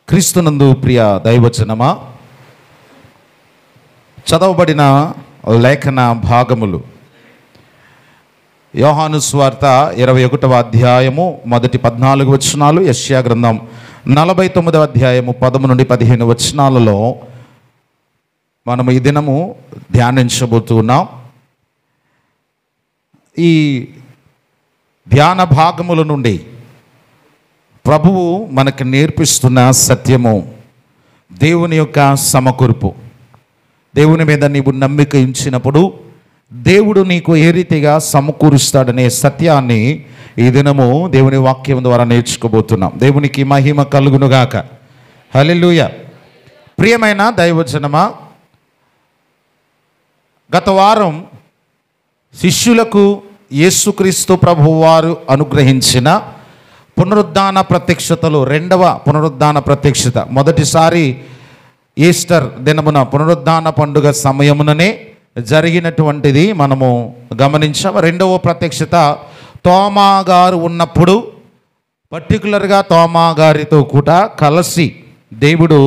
క్రీస్తునందు ప్రియ దైవజనమా, చదవబడిన లేఖన భాగములు యోహాను సువార్త 21వ అధ్యాయము మొదటి 14 వచనాలు, యెషయా గ్రంథం 49వ అధ్యాయము 10 నుండి 15 వచనాలలో మనము ఈ దినము ధ్యానించబోతున్నాం. ఈ ధ్యాన భాగముల నుండి ప్రభువు మనకు నేర్పిస్తున్న సత్యము, దేవుని యొక్క సమకూర్పు. దేవుని మీద నీవు నమ్మిక ఉంచినప్పుడు దేవుడు నీకు ఏ రీతిగా సమకూరుస్తాడనే సత్యాన్ని ఈ దినము దేవుని వాక్యం ద్వారా నేర్చుకోబోతున్నాం. దేవునికి మహిమ కలుగునుగాక. హల్లెలూయా. ప్రియమైన దైవజనమా, గత వారం శిష్యులకు యేసుక్రీస్తు ప్రభువారు అనుగ్రహించిన పునరుద్ధాన ప్రత్యక్షతలు, రెండవ పునరుద్ధాన ప్రత్యక్షత. మొదటిసారి ఈస్టర్ దినమున పునరుద్ధాన పండుగ సమయముననే జరిగినటువంటిది మనము గమనించాం. రెండవ ప్రత్యక్షత తోమా గారు ఉన్నప్పుడు, పర్టికులర్గా తోమా గారితో కూడా కలిసి దేవుడు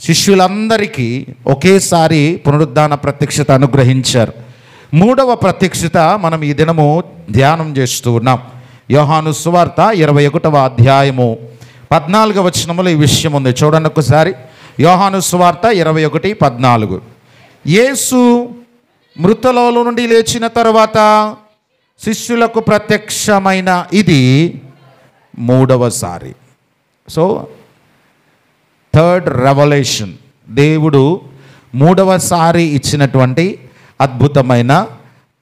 శిష్యులందరికీ ఒకేసారి పునరుద్ధాన ప్రత్యక్షత అనుగ్రహించారు. మూడవ ప్రత్యక్షత మనం ఈ దినము ధ్యానం చేస్తూ ఉన్నాం. యోహాను సువార్త 21వ అధ్యాయము 14వ వచనములో ఈ విషయం ఉంది. చూడండి ఒకసారి. యోహాను సువార్త 21:14. యేసు మృతులలో నుండి లేచిన తర్వాత శిష్యులకు ప్రత్యక్షమైన ఇది మూడవసారి. సో థర్డ్ రెవల్యూషన్, దేవుడు మూడవసారి ఇచ్చినటువంటి అద్భుతమైన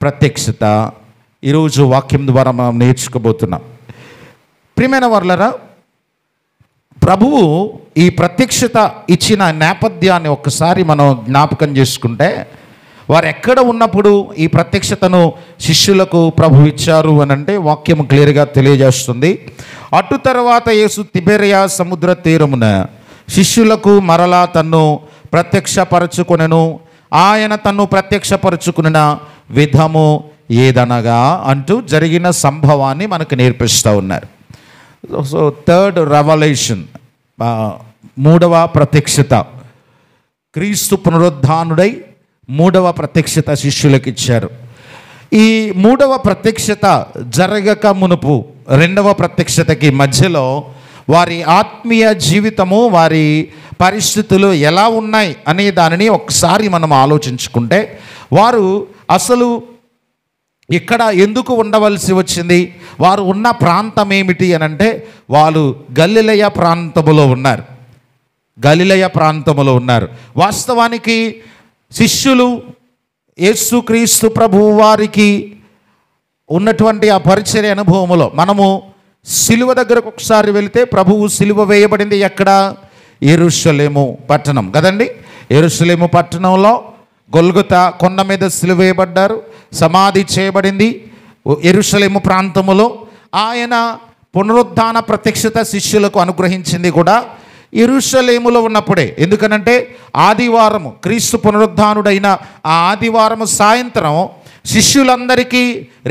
ప్రత్యక్షత ఈరోజు వాక్యం ద్వారా మనం నేర్చుకోబోతున్నాం. ప్రియమైన వర్లరా, ప్రభువు ఈ ప్రత్యక్షత ఇచ్చిన నేపథ్యాన్ని ఒక్కసారి మనం జ్ఞాపకం చేసుకుంటే, వారు ఎక్కడ ఉన్నప్పుడు ఈ ప్రత్యక్షతను శిష్యులకు ప్రభు ఇచ్చారు అని అంటే వాక్యం క్లియర్గా తెలియజేస్తుంది. అటు తర్వాత యేసు తిబెరియా సముద్ర తీరమున శిష్యులకు మరలా తన్ను ప్రత్యక్షపరచుకొనెను. ఆయన తన్ను ప్రత్యక్షపరచుకున్న విధము ఏదనగా అంటూ జరిగిన సంభవాన్ని మనకు నేర్పిస్తూ ఉన్నారు. సో థర్డ్ రెవల్యూషన్, మూడవ ప్రత్యక్షత, క్రీస్తు పునరుద్ధానుడై మూడవ ప్రత్యక్షత శిష్యులకు ఇచ్చారు. ఈ మూడవ ప్రత్యక్షత జరగక మునుపు రెండవ ప్రత్యక్షతకి మధ్యలో వారి ఆత్మీయ జీవితము, వారి పరిస్థితులు ఎలా ఉన్నాయి అనే దానిని ఒకసారి మనం ఆలోచించుకుంటే, వారు అసలు ఇక్కడ ఎందుకు ఉండవలసి వచ్చింది, వారు ఉన్న ప్రాంతం ఏమిటి అని అంటే, వాళ్ళు గలిలయ ప్రాంతములో ఉన్నారు. గలిలయ ప్రాంతములో ఉన్నారు. వాస్తవానికి శిష్యులు యేసుక్రీస్తు ప్రభువు వారికి ఉన్నటువంటి ఆ పరిచర్య అనుభవములో మనము సిలువ దగ్గరకు ఒకసారి వెళితే, ప్రభువు సిలువ వేయబడింది ఎక్కడ? యెరూషలేము పట్టణం కదండి. యెరూషలేము పట్టణంలో గొల్గొతా కొండ మీద సిలువ వేయబడ్డారు, సమాధి చేయబడింది యెరూషలేము ప్రాంతములో. ఆయన పునరుద్ధాన ప్రత్యక్షత శిష్యులకు అనుగ్రహించింది కూడా యెరూషలేములో ఉన్నప్పుడే. ఎందుకనంటే ఆదివారము, క్రీస్తు పునరుద్ధానుడైన ఆ ఆదివారము సాయంత్రం శిష్యులందరికీ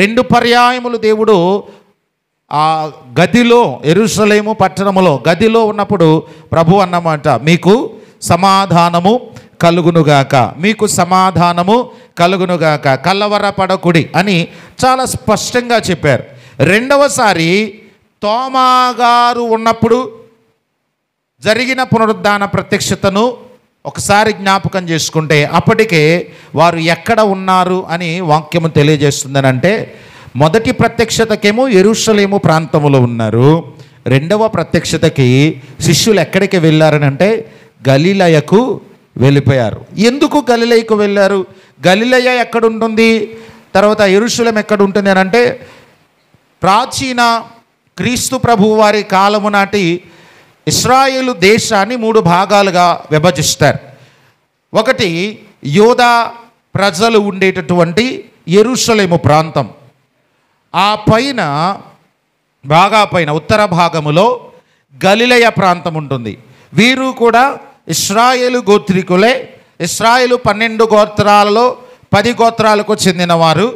2 పర్యాయములు దేవుడు ఆ గదిలో, యెరూషలేము పట్టణములో గదిలో ఉన్నప్పుడు ప్రభు అన్నమాట, మీకు సమాధానము కలుగునుగాక, మీకు సమాధానము కలుగునుగాక, కలవరపడకుడి అని చాలా స్పష్టంగా చెప్పారు. రెండవసారి తోమా గారు ఉన్నప్పుడు జరిగిన పునరుద్ధాన ప్రత్యక్షతను ఒకసారి జ్ఞాపకం చేసుకుంటే, అప్పటికే వారు ఎక్కడ ఉన్నారు అని వాక్యము తెలియజేస్తుందని అంటే, మొదటి ప్రత్యక్షతకేమో యెరూషలేము ప్రాంతంలో ఉన్నారు. రెండవ ప్రత్యక్షతకి శిష్యులు ఎక్కడికి వెళ్ళారని అంటే గలిలయకు వెళ్ళిపోయారు. ఎందుకు గలిలయకు వెళ్ళారు? గలిలయ ఎక్కడ ఉంటుంది, తర్వాత యెరూషలేం ఎక్కడ ఉంటుంది అని అంటే, ప్రాచీన క్రీస్తు ప్రభువు వారి కాలము నాటి ఇశ్రాయేలు దేశాన్ని 3 భాగాలుగా విభజిస్తారు. ఒకటి యూదా ప్రజలు ఉండేటటువంటి యెరూషలేము ప్రాంతం, ఆ పైన బాగా పైన ఉత్తర భాగములో గలిలయ ప్రాంతం ఉంటుంది. వీరు కూడా ఇశ్రాయేలు గోత్రికులే. ఇశ్రాయేలు 12 గోత్రాలలో 10 గోత్రాలకు చెందినవారు.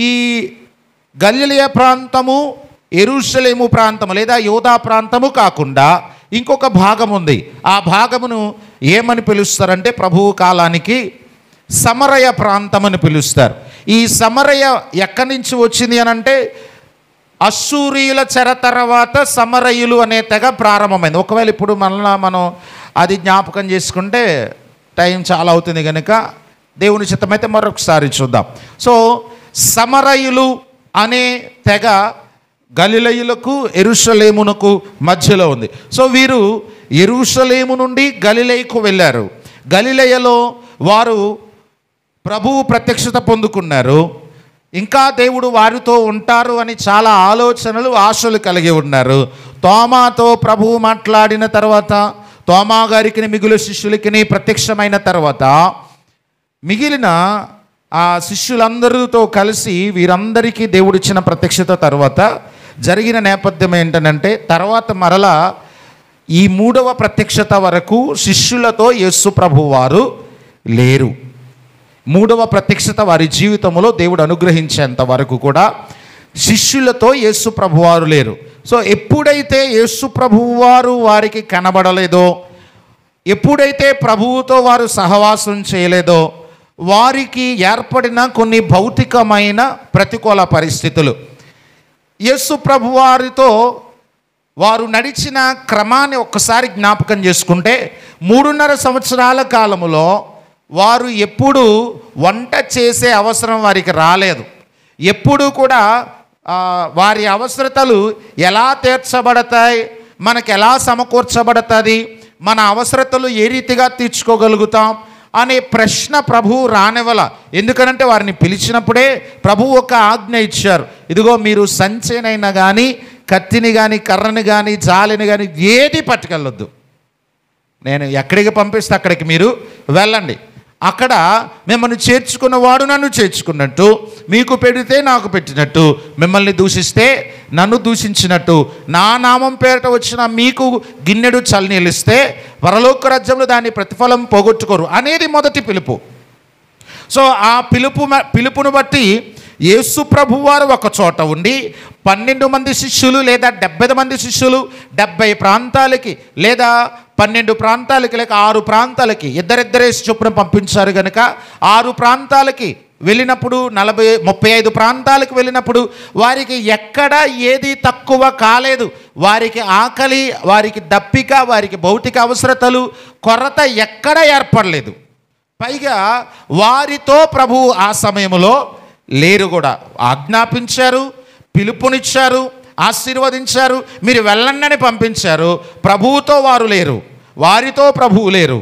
ఈ గలిలయ ప్రాంతము యెరూషలేము ప్రాంతము లేదా యూదా ప్రాంతము కాకుండా ఇంకొక భాగం ఉంది. ఆ భాగమును ఏమని పిలుస్తారంటే ప్రభువు కాలానికి సమరయ ప్రాంతం అని పిలుస్తారు. ఈ సమరయ ఎక్కడి నుంచి వచ్చింది అని అంటే అశ్షూరీయుల చెర తర్వాత సమరయులు అనే తెగ ప్రారంభమైంది. ఒకవేళ ఇప్పుడు మనం అది జ్ఞాపకం చేసుకుంటే టైం చాలా అవుతుంది కనుక దేవుని చిత్తమైతే మరొకసారి చూద్దాం. సో సమరయులు అనే తెగ గలిలయులకు యెరూషలేమునకు మధ్యలో ఉంది. సో వీరు యెరూషలేము నుండి గలిలయకు వెళ్ళారు. గలిలయలో వారు ప్రభువు ప్రత్యక్షత పొందుకున్నారు. ఇంకా దేవుడు వారితో ఉంటారు అని చాలా ఆలోచనలు, ఆశలు కలిగి ఉన్నారు. తోమాతో ప్రభువు మాట్లాడిన తర్వాత, తోమా గారికి మిగులు శిష్యులకి ప్రత్యక్షమైన తర్వాత, మిగిలిన ఆ శిష్యులందరితో కలిసి వీరందరికీ దేవుడిచ్చిన ప్రత్యక్షత తర్వాత జరిగిన నేపథ్యం ఏంటనంటే, తర్వాత మరలా ఈ 3వ ప్రత్యక్షత వరకు శిష్యులతో యేసు ప్రభువు వారు లేరు. 3వ ప్రత్యక్షత వారి జీవితంలో దేవుడు అనుగ్రహించేంత వరకు కూడా శిష్యులతో యేసు ప్రభువారు లేరు. సో ఎప్పుడైతే యేసు ప్రభువారు వారికి కనబడలేదో, ఎప్పుడైతే ప్రభువుతో వారు సహవాసం చేయలేదో, వారికి ఏర్పడిన కొన్ని భౌతికమైన ప్రతికూల పరిస్థితులు, యేసు ప్రభువారితో వారు నడిచిన క్రమాన్ని ఒక్కసారి జ్ఞాపకం చేసుకుంటే 3.5 సంవత్సరాల కాలములో వారు ఎప్పుడు వంట చేసే అవసరం వారికి రాలేదు. ఎప్పుడు కూడా వారి అవసరతలు ఎలా తీర్చబడతాయి, మనకు ఎలా సమకూర్చబడుతుంది, మన అవసరతలు ఏ రీతిగా తీర్చుకోగలుగుతాం అనే ప్రశ్న ప్రభువు రానివ్వల. ఎందుకనంటే వారిని పిలిచినప్పుడే ప్రభువు ఒక ఆజ్ఞ ఇచ్చారు. ఇదిగో మీరు సంచేనైనా కానీ, కత్తిని కానీ, కర్రని కానీ, జాలిని కానీ ఏది పట్టుకెళ్ళొద్దు. నేను ఎక్కడికి పంపిస్తే అక్కడికి మీరు వెళ్ళండి. అక్కడ మిమ్మల్ని చేర్చుకున్నవాడు నన్ను చేర్చుకున్నట్టు, మీకు పెడితే నాకు పెట్టినట్టు, మిమ్మల్ని దూషిస్తే నన్ను దూషించినట్టు, నా నామం పేరిట వచ్చిన మీకు గిన్నెడు చల్లనీళ్ళిస్తే పరలోక రాజ్యంలో దాని ప్రతిఫలం పోగొట్టుకోరు అనేది మొదటి పిలుపు. సో ఆ పిలుపును బట్టి యేసు ప్రభువారు ఒక చోట ఉండి 12 మంది శిష్యులు లేదా 70 మంది శిష్యులు 70 ప్రాంతాలకి లేదా 12 ప్రాంతాలకి లేక 6 ప్రాంతాలకి ఇద్దరిద్దరేసి చొప్పున పంపించారు కనుక 6 ప్రాంతాలకి వెళ్ళినప్పుడు 35 ప్రాంతాలకు వెళ్ళినప్పుడు వారికి ఎక్కడ ఏది తక్కువ కాలేదు. వారికి ఆకలి, వారికి దప్పిక, వారికి భౌతిక అవసరతలు, కొరత ఎక్కడ ఏర్పడలేదు. పైగా వారితో ప్రభువు ఆ సమయంలో లేరు కూడా. ఆజ్ఞాపించారు, పిలుపునిచ్చారు, ఆశీర్వదించారు, మీరు వెళ్ళండి పంపించారు. ప్రభువుతో వారు లేరు, వారితో ప్రభువు లేరు.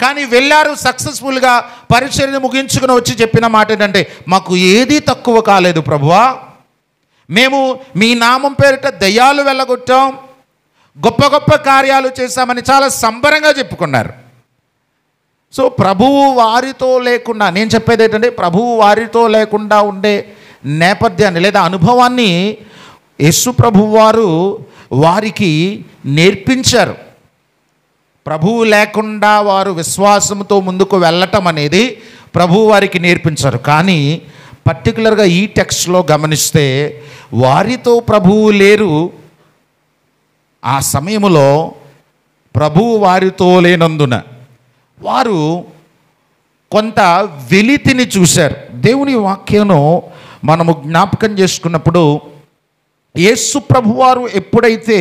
కానీ వెళ్ళారు, సక్సెస్ఫుల్గా పరిచర్య ముగించుకుని వచ్చి చెప్పిన మాట ఏంటంటే, మాకు ఏదీ తక్కువ కాలేదు ప్రభువా, మేము మీ నామం పేరిట దయ్యాలు వెళ్ళగొట్టాం, గొప్ప గొప్ప కార్యాలు చేశామని చాలా సంబరంగా చెప్పుకున్నారు. సో ప్రభువు వారితో లేకుండా, నేను చెప్పేది ఏంటంటే ప్రభువు వారితో లేకుండా ఉండే నేపథ్యాన్ని లేదా అనుభవాన్ని యేసు ప్రభువు వారు వారికి నేర్పించారు. ప్రభువు లేకుండా వారు విశ్వాసంతో ముందుకు వెళ్ళటం అనేది ప్రభువు వారికి నేర్పించారు. కానీ పర్టికులర్గా ఈ టెక్స్ట్లో గమనిస్తే వారితో ప్రభువు లేరు. ఆ సమయంలో ప్రభువు వారితో లేనందున వారు కొంత వెలితిని చూశారు. దేవుని వాక్యను మనము జ్ఞాపకం చేసుకున్నప్పుడు యేసు ప్రభువారు ఎప్పుడైతే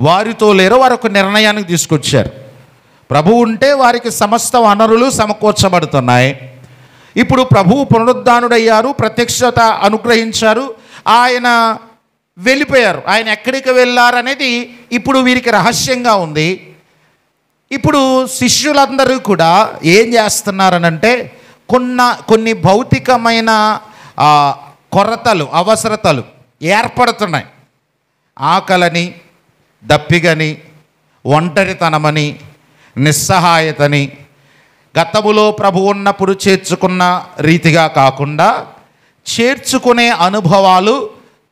వారితో లేరో వారు ఒక నిర్ణయానికి తీసుకొచ్చారు. ప్రభువు ఉంటే వారికి సమస్త వనరులు సమకూర్చబడుతున్నాయి. ఇప్పుడు ప్రభువు పునరుద్ధానుడయ్యారు, ప్రత్యక్షత అనుగ్రహించారు, ఆయన వెళ్ళిపోయారు. ఆయన ఎక్కడికి వెళ్ళారనేది ఇప్పుడు వీరికి రహస్యంగా ఉంది. ఇప్పుడు శిష్యులందరూ కూడా ఏం చేస్తున్నారనంటే కొన్ని భౌతికమైన కొరతలు, అవసరతలు ఏర్పడుతున్నాయి. ఆకలని, దప్పిగని, ఒంటరితనమని, నిస్సహాయతని, గతములో ప్రభు ఉన్నప్పుడు చేర్చుకున్న రీతిగా కాకుండా చేర్చుకునే అనుభవాలు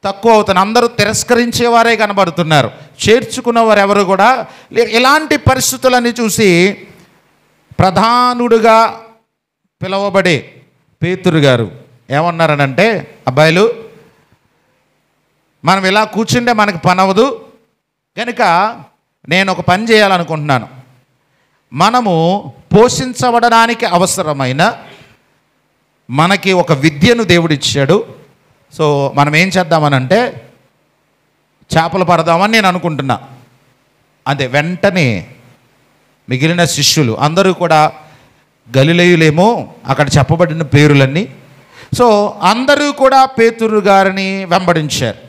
తక్కువ అవుతున్నాయి. అందరూ తిరస్కరించేవారే కనబడుతున్నారు, చేర్చుకున్నవారు ఎవరు కూడా. ఇలాంటి పరిస్థితులని చూసి ప్రధానుడుగా పిలువబడే పేతురు గారు ఏమన్నారనంటే, అబ్బాయిలు మనం ఇలా కూర్చుంటే మనకు పని అవ్వదు కనుక నేను ఒక పని చేయాలనుకుంటున్నాను. మనము పోషించబడడానికి అవసరమైన మనకి ఒక విద్యను దేవుడిచ్చాడు. సో మనం ఏం చేద్దామనంటే చేపలు పడదామని నేను అనుకుంటున్నా. అదే వెంటనే మిగిలిన శిష్యులు అందరూ కూడా గలిలయులేమో అక్కడ చెప్పబడిన పేరులన్నీ. సో అందరూ కూడా పేతురు గారిని వెంబడించారు.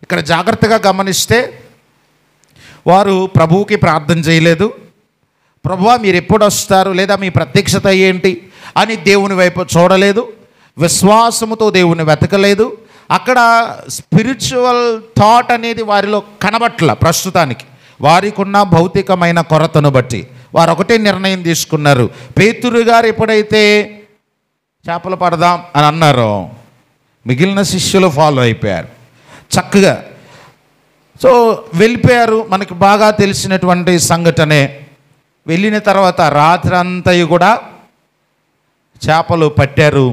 ఇక్కడ జాగ్రత్తగా గమనిస్తే వారు ప్రభువుకి ప్రార్థన చేయలేదు. ప్రభువా మీరు ఎప్పుడు వస్తారు, లేదా మీ ప్రత్యక్షత ఏంటి అని దేవుని వైపు చూడలేదు. విశ్వాసముతో దేవుని వెతకలేదు. అక్కడ స్పిరిచువల్ థాట్ అనేది వారిలో కనబట్ల. ప్రస్తుతానికి వారికి ఉన్న భౌతికమైన కొరతను బట్టి వారు ఒకటే నిర్ణయం తీసుకున్నారు. పేతురు గారు ఎప్పుడైతే చేపలు పడదాం అని అన్నారో మిగిలిన శిష్యులు ఫాలో అయిపోయారు చక్కగా. సో వెళ్ళిపోయారు. మనకి బాగా తెలిసినటువంటి సంఘటనే. వెళ్ళిన తర్వాత రాత్రి అంతా కూడా చేపలు పట్టారు,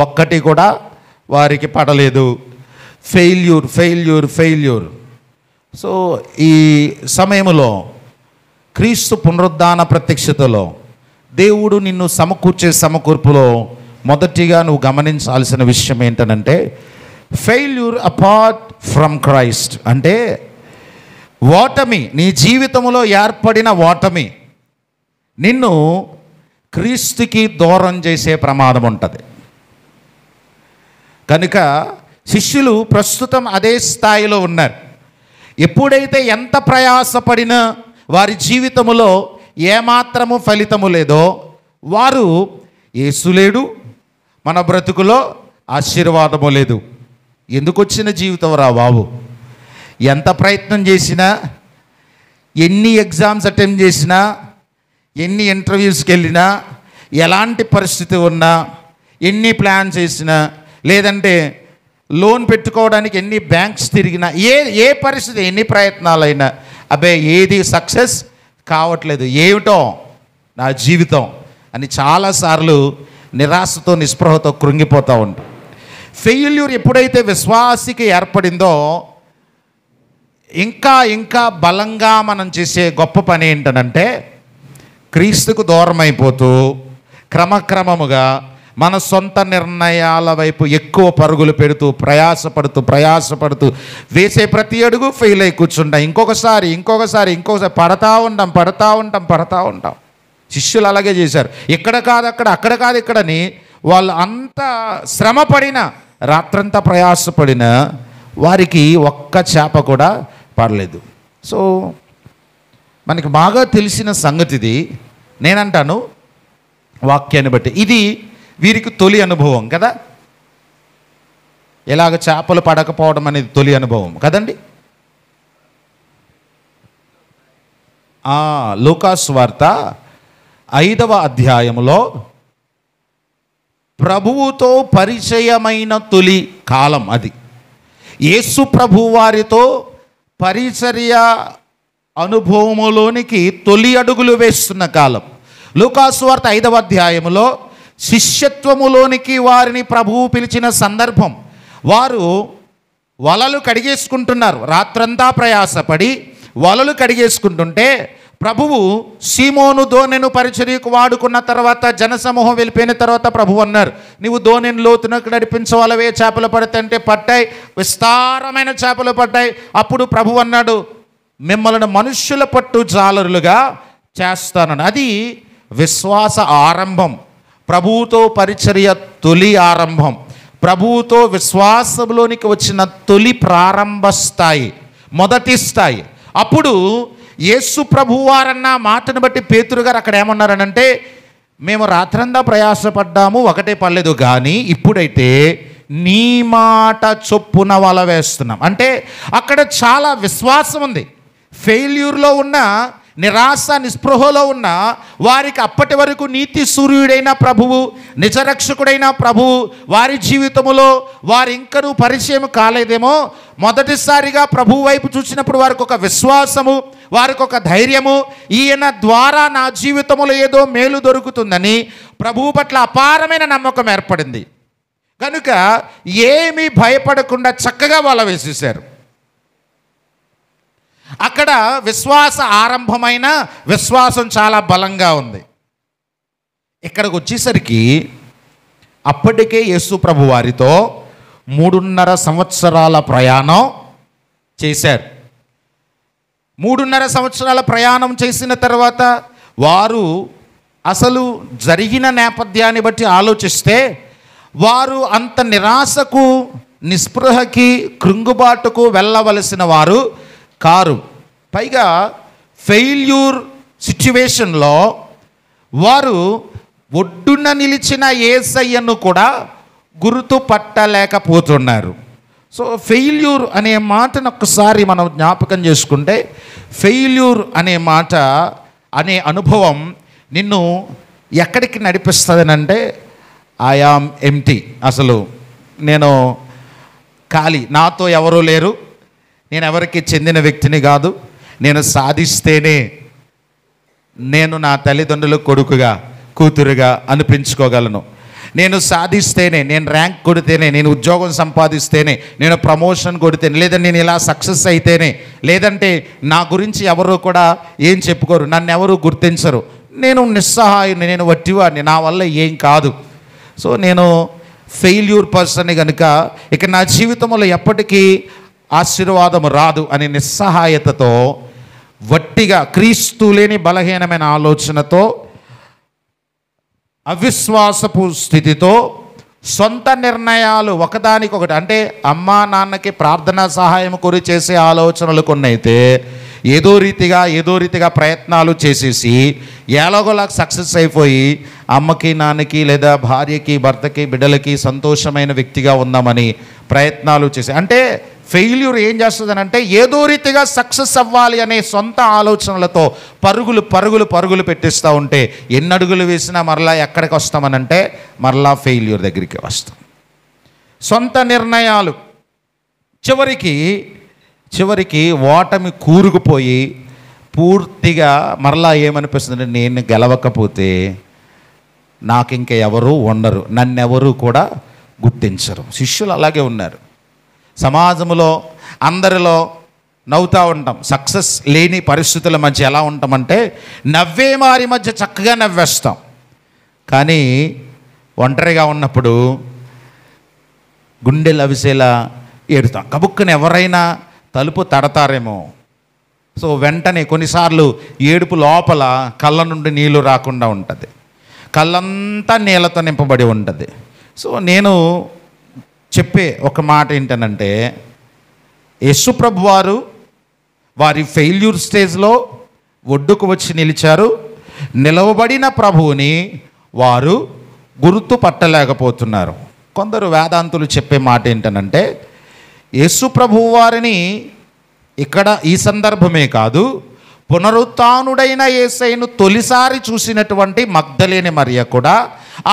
ఒక్కటి కూడా వారికి పడలేదు. Failure failure failure. సో ఈ సమయంలో క్రీస్తు పునరుద్ధాన ప్రత్యక్షతలో దేవుడు నిన్ను సమకూర్చే సమకూర్పులో మొదటిగా నువ్వు గమనించాల్సిన విషయం ఏంటనంటే ఫెయిల్యూర్ అపార్ట్ ఫ్రమ్ క్రైస్ట్. అంటే ఓటమి, నీ జీవితంలో ఏర్పడిన ఓటమి నిన్ను క్రీస్తుకి దూరం చేసే ప్రమాదం ఉంటుంది. కనుక శిష్యులు ప్రస్తుతం అదే స్థాయిలో ఉన్నారు. ఎప్పుడైతే ఎంత ప్రయాసపడినా వారి జీవితములో ఏమాత్రము ఫలితము లేదో వారు యేసు లేడు, మన బ్రతుకులో ఆశీర్వాదము లేదు. ఎందుకు వచ్చిన జీవితం రా బాబు? ఎంత ప్రయత్నం చేసినా, ఎన్ని ఎగ్జామ్స్ అటెంప్ట్ చేసినా, ఎన్ని ఇంటర్వ్యూస్కి వెళ్ళినా, ఎలాంటి పరిస్థితి ఉన్నా, ఎన్ని ప్లాన్ చేసినా, లేదంటే లోన్ పెట్టుకోవడానికి ఎన్ని బ్యాంక్స్ తిరిగినా, ఏ పరిస్థితి, ఎన్ని ప్రయత్నాలైనా అబ్బే ఏది సక్సెస్ కావట్లేదు. ఏమిటో నా జీవితం అని చాలాసార్లు నిరాశతో నిస్పృహతో కృంగిపోతూ ఉంటాం. ఫెయిల్యూర్ ఎప్పుడైతే విశ్వాసికి ఏర్పడిందో ఇంకా ఇంకా బలంగా మనం చేసే గొప్ప పని ఏంటనంటే క్రీస్తుకు దూరం అయిపోతూ క్రమక్రమముగా మన సొంత నిర్ణయాల వైపు ఎక్కువ పరుగులు పెడుతూ ప్రయాసపడుతూ వేసే ప్రతి అడుగు ఫెయిల్ అయి కూర్చుంటాం. ఇంకొకసారి పడతా ఉంటాం. శిష్యులు అలాగే చేశారు. ఇక్కడ కాదు అక్కడ కాదు ఇక్కడని వాళ్ళు అంత శ్రమ పడినా, రాత్రంతా ప్రయాసపడినా వారికి ఒక్క చేప కూడా పడలేదు. సో మనకి బాగా తెలిసిన సంగతిది. నేనంటాను వాక్యాన్ని బట్టి ఇది వీరికి తొలి అనుభవం కదా. ఎలాగ చేపలు పడకపోవడం అనేది తొలి అనుభవం కదండి. లూకాసు వార్త 5వ అధ్యాయంలో ప్రభువుతో పరిచయమైన తొలి కాలం అది. యేసు ప్రభు వారితో పరిచర్య అనుభవములోనికి తొలి అడుగులు వేస్తున్న కాలం. లూకాసు వార్త 5వ అధ్యాయంలో శిష్యత్వములోనికి వారిని ప్రభువు పిలిచిన సందర్భం. వారు వలలు కడిగేసుకుంటున్నారు. రాత్రంతా ప్రయాసపడి వలలు కడిగేసుకుంటుంటే ప్రభువు సీమోను దోణెను పరిచర్యకు వాడుకున్న తర్వాత జనసమూహం వెళ్ళిపోయిన తర్వాత ప్రభువు అన్నారు, నీవు దోణెను లోతునకు నడిపించవలవే, చేపలు పడతంటే పట్టాయి, విస్తారమైన చేపలు పట్టాయి. అప్పుడు ప్రభువు అన్నాడు, మిమ్మల్ని మనుష్యుల పట్టు జాలరులుగా చేస్తానని. అది విశ్వాస ఆరంభం. ప్రభువుతో పరిచర్య తొలి ఆరంభం. ప్రభువుతో విశ్వాసంలోనికి వచ్చిన తొలి ప్రారంభ స్థాయి, మొదటి స్థాయి. అప్పుడు యేసు ప్రభువారన్న మాటను బట్టి పేతురు గారు అక్కడ ఏమన్నారనంటే, మేము రాత్రంతా ప్రయాసపడ్డాము, ఒకటే పడలేదు, కానీ ఇప్పుడైతే నీ మాట చొప్పున వల వేస్తున్నాం. అంటే అక్కడ చాలా విశ్వాసం ఉంది. ఫెయిల్యూర్లో ఉన్న, నిరాశ నిస్పృహలో ఉన్న వారికి అప్పటి వరకు నీతి సూర్యుడైన ప్రభువు, నిజరక్షకుడైన ప్రభువు వారి జీవితంలో వారు ఇంకనూ పరిచయం కాలేదేమో. మొదటిసారిగా ప్రభువు వైపు చూసినప్పుడు వారికి ఒక విశ్వాసము, వారికి ఒక ధైర్యము, ఈయన ద్వారా నా జీవితంలో ఏదో మేలు దొరుకుతుందని ప్రభువు పట్ల అపారమైన నమ్మకం ఏర్పడింది. కనుక ఏమీ భయపడకుండా చక్కగా వల వేసేశారు. అక్కడ విశ్వాస ఆరంభమైన విశ్వాసం చాలా బలంగా ఉంది. ఇక్కడికి వచ్చేసరికి అప్పటికే యేసు ప్రభు వారితో 3.5 సంవత్సరాల ప్రయాణం చేశారు. 3.5 సంవత్సరాల ప్రయాణం చేసిన తర్వాత వారు అసలు జరిగిన నేపథ్యాన్ని బట్టి ఆలోచిస్తే వారు అంత నిరాశకు, నిస్పృహకి, కృంగుబాటుకు వెళ్ళవలసిన వారు కారు. పైగా ఫెయిల్యూర్ సిచ్యువేషన్లో వారు ఒడ్డున నిలిచిన యేసయ్యను కూడా గుర్తుపట్టలేకపోతున్నారు. సో ఫెయిల్యూర్ అనే మాటను ఒక్కసారి మనం జ్ఞాపకం చేసుకుంటే, ఫెయిల్యూర్ అనే మాట, అనే అనుభవం నిన్ను ఎక్కడికి నడిపిస్తుందనంటే ఐ యామ్ ఎంప్టీ, అసలు నేను ఖాళీ, నాతో ఎవరూ లేరు, నేను ఎవరికి చెందిన వ్యక్తిని కాదు, నేను సాధిస్తేనే నేను నా తల్లిదండ్రుల కొడుకుగా, కూతురుగా అనిపించుకోగలను, నేను సాధిస్తేనే, నేను ర్యాంక్ కొడితేనే, నేను ఉద్యోగం సంపాదిస్తేనే, నేను ప్రమోషన్ కొడితేనే, లేదా నేను ఇలా సక్సెస్ అయితేనే, లేదంటే నా గురించి ఎవరు కూడా ఏం చెప్పుకోరు, నన్ను ఎవరు గుర్తించరు, నేను నిస్సహాయుని, నేను వట్టివాడిని, నా వల్ల ఏం కాదు, సో నేను ఫెయిల్యూర్ పర్సన్ కనుక ఇక నా జీవితంలో ఎప్పటికీ ఆశీర్వాదం రాదు అనే నిస్సహాయతతో, వట్టిగా క్రీస్తు లేని బలహీనమైన ఆలోచనతో, అవిశ్వాసపు స్థితితో, సొంత నిర్ణయాలు ఒకదానికొకటి, అంటే అమ్మా నాన్నకి ప్రార్థనా సహాయం కోరి చేసే ఆలోచనలు కొన్ని అయితే ఏదో రీతిగా ప్రయత్నాలు చేసేసి ఎలాగోలా సక్సెస్ అయిపోయి అమ్మకి, నాన్నకి, లేదా భార్యకి, భర్తకి, బిడ్డలకి సంతోషమైన వ్యక్తిగా ఉందామని ప్రయత్నాలు చేసి, అంటే ఫెయిల్యూర్ ఏం చేస్తుందనంటే ఏదో రీతిగా సక్సెస్ అవ్వాలి అనే సొంత ఆలోచనలతో పరుగులు పెట్టిస్తూ ఉంటే ఎన్ని అడుగులు వేసినా మరలా ఎక్కడికి వస్తామనంటే మరలా ఫెయిల్యూర్ దగ్గరికి వస్తాం. సొంత నిర్ణయాలు చివరికి ఓటమి కూరుకుపోయి పూర్తిగా మరలా ఏమనిపిస్తుంది, నేను గెలవకపోతే నాకు ఇంకా ఎవరు ఉండరు, నన్నెవరు కూడా గుర్తించరు. శిష్యులు అలాగే ఉన్నారు. సమాజంలో అందరిలో నవ్వుతూ ఉంటాం. సక్సెస్ లేని పరిస్థితుల మధ్య ఎలా ఉంటామంటే నవ్వే వారి మధ్య చక్కగా నవ్వేస్తాం, కానీ ఒంటరిగా ఉన్నప్పుడు గుండెలు అవిసేలా ఏడుతాం. కబుక్కుని ఎవరైనా తలుపు తడతారేమో, సో వెంటనే కొన్నిసార్లు ఏడుపు లోపల కళ్ళ నుండి నీళ్లు రాకుండా ఉంటుంది, కళ్ళంతా నీళ్ళతో నింపబడి ఉంటుంది. సో నేను చెప్పే ఒక మాట ఏంటనంటే, యేసుప్రభు వారు వారి ఫెయిల్యూర్ స్టేజ్లో ఒడ్డుకు వచ్చి నిలిచారు. నిలవబడిన ప్రభువుని వారు గుర్తుపట్టలేకపోతున్నారు. కొందరు వేదాంతులు చెప్పే మాట ఏంటనంటే, యేసుప్రభు వారిని ఇక్కడ ఈ సందర్భమే కాదు, పునరుత్థానుడైన యేసయ్యను తొలిసారి చూసినటువంటి మగ్దలేని మరియ కూడా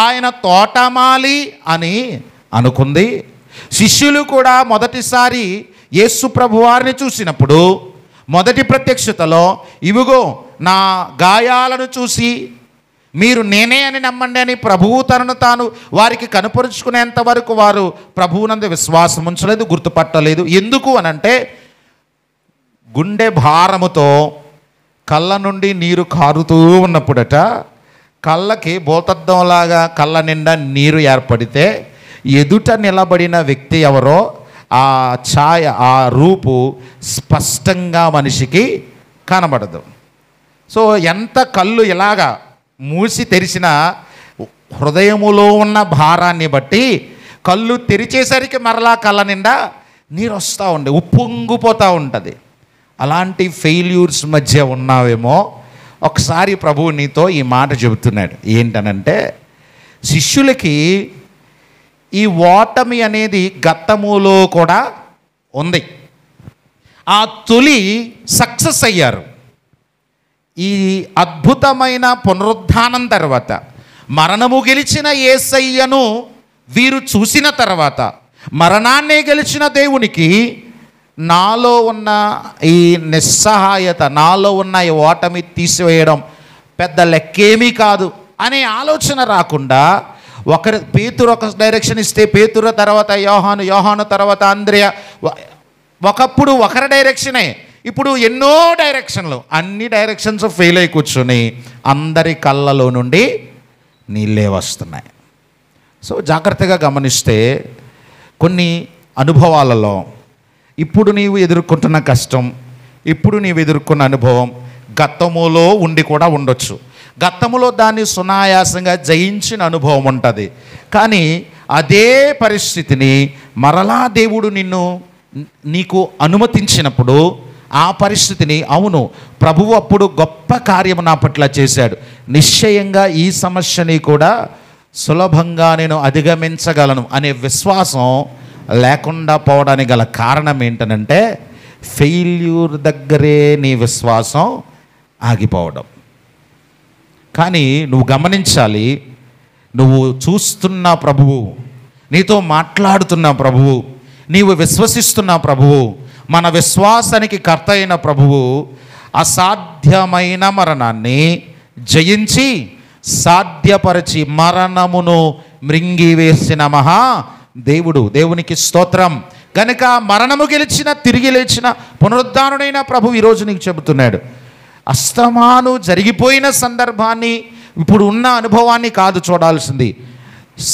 ఆయన తోటమాలి అని అనుకుంది. శిష్యులు కూడా మొదటిసారి యేసు ప్రభు వారిని చూసినప్పుడు మొదటి ప్రత్యక్షతలో ఇవిగో నా గాయాలను చూసి మీరు నేనే అని నమ్మండి అని ప్రభువు తనను తాను వారికి కనపరుచుకునేంత వరకు వారు ప్రభువునందు విశ్వాసం ఉంచలేదు, గుర్తుపట్టలేదు. ఎందుకు అనంటే గుండె భారముతో కళ్ళ నుండి నీరు కారుతూ ఉన్నప్పుడట కళ్ళకి భూతద్దంలాగా కళ్ళ నిండా నీరు ఏర్పడితే ఎదుట నిలబడిన వ్యక్తి ఎవరో ఆ ఛాయ, ఆ రూపు స్పష్టంగా మనిషికి కనబడదు. సో ఎంత కళ్ళు ఇలాగా మూసి తెరిచిన హృదయములో ఉన్న భారాన్ని బట్టి కళ్ళు తెరిచేసరికి మరలా కళ్ళ నిండా నీరు వస్తూ ఉండే, ఉప్పొంగిపోతూ ఉంటుంది. అలాంటి ఫెయిల్యూర్స్ మధ్య ఉన్నావేమో, ఒకసారి ప్రభువు నీతో ఈ మాట చెబుతున్నాడు. ఏంటనంటే శిష్యులకి ఈ ఓటమి అనేది గతములో కూడా ఉంది. ఆ తొలి సక్సెస్ అయ్యారు. ఈ అద్భుతమైన పునరుద్ధానం తర్వాత మరణము గెలిచిన యేసయ్యను వీరు చూసిన తర్వాత మరణాన్నే గెలిచిన దేవునికి నాలో ఉన్న ఈ నిస్సహాయత, నాలో ఉన్న ఈ ఓటమి తీసివేయడం పెద్ద లెక్కేమీ కాదు అనే ఆలోచన రాకుండా పేతురు ఒక డైరెక్షన్ ఇస్తే పేతురు తర్వాత యోహాను, యోహాను తర్వాత అంద్రెయ, ఒకప్పుడు ఒకరి డైరెక్షనే, ఇప్పుడు ఎన్నో డైరెక్షన్లు, అన్ని డైరెక్షన్స్ ఫెయిల్ అయి కూర్చొని అందరి కళ్ళలో నుండి నీళ్ళే వస్తున్నాయి. సో జాగ్రత్తగా గమనిస్తే కొన్ని అనుభవాలలో ఇప్పుడు నీవు ఎదుర్కొంటున్న కష్టం, ఇప్పుడు నీవు ఎదుర్కొన్న అనుభవం గతములో ఉండి కూడా ఉండొచ్చు. గతములో దాన్ని సునాయాసంగా జయించిన అనుభవం ఉంటుంది. కానీ అదే పరిస్థితిని మరలా దేవుడు నీకు అనుమతించినప్పుడు ఆ పరిస్థితిని, అవును ప్రభువు అప్పుడు గొప్ప కార్యము నా పట్ల చేశాడు, నిశ్చయంగా ఈ సమస్యని కూడా సులభంగా నేను అధిగమించగలను అనే విశ్వాసం లేకుండా పోవడానికి గల కారణం ఏంటనంటే ఫెయిల్యూర్ దగ్గరే నీ విశ్వాసం ఆగిపోవడం. కానీ నువ్వు గమనించాలి, నువ్వు చూస్తున్న ప్రభువు, నీతో మాట్లాడుతున్న ప్రభువు, నీవు విశ్వసిస్తున్న ప్రభువు, మన విశ్వాసానికి కర్త అయిన ప్రభువు అసాధ్యమైన మరణాన్ని జయించి సాధ్యపరిచి మరణమును మృంగివేసిన మహా దేవుడు. దేవునికి స్తోత్రం. కనుక మరణము గెలిచిన, తిరిగి లేచిన, పునరుద్ధానుడైన ప్రభు ఈరోజు నీకు చెబుతున్నాడు, అస్తమాను జరిగిపోయిన సందర్భాన్ని, ఇప్పుడు ఉన్న అనుభవాన్ని కాదు చూడాల్సింది.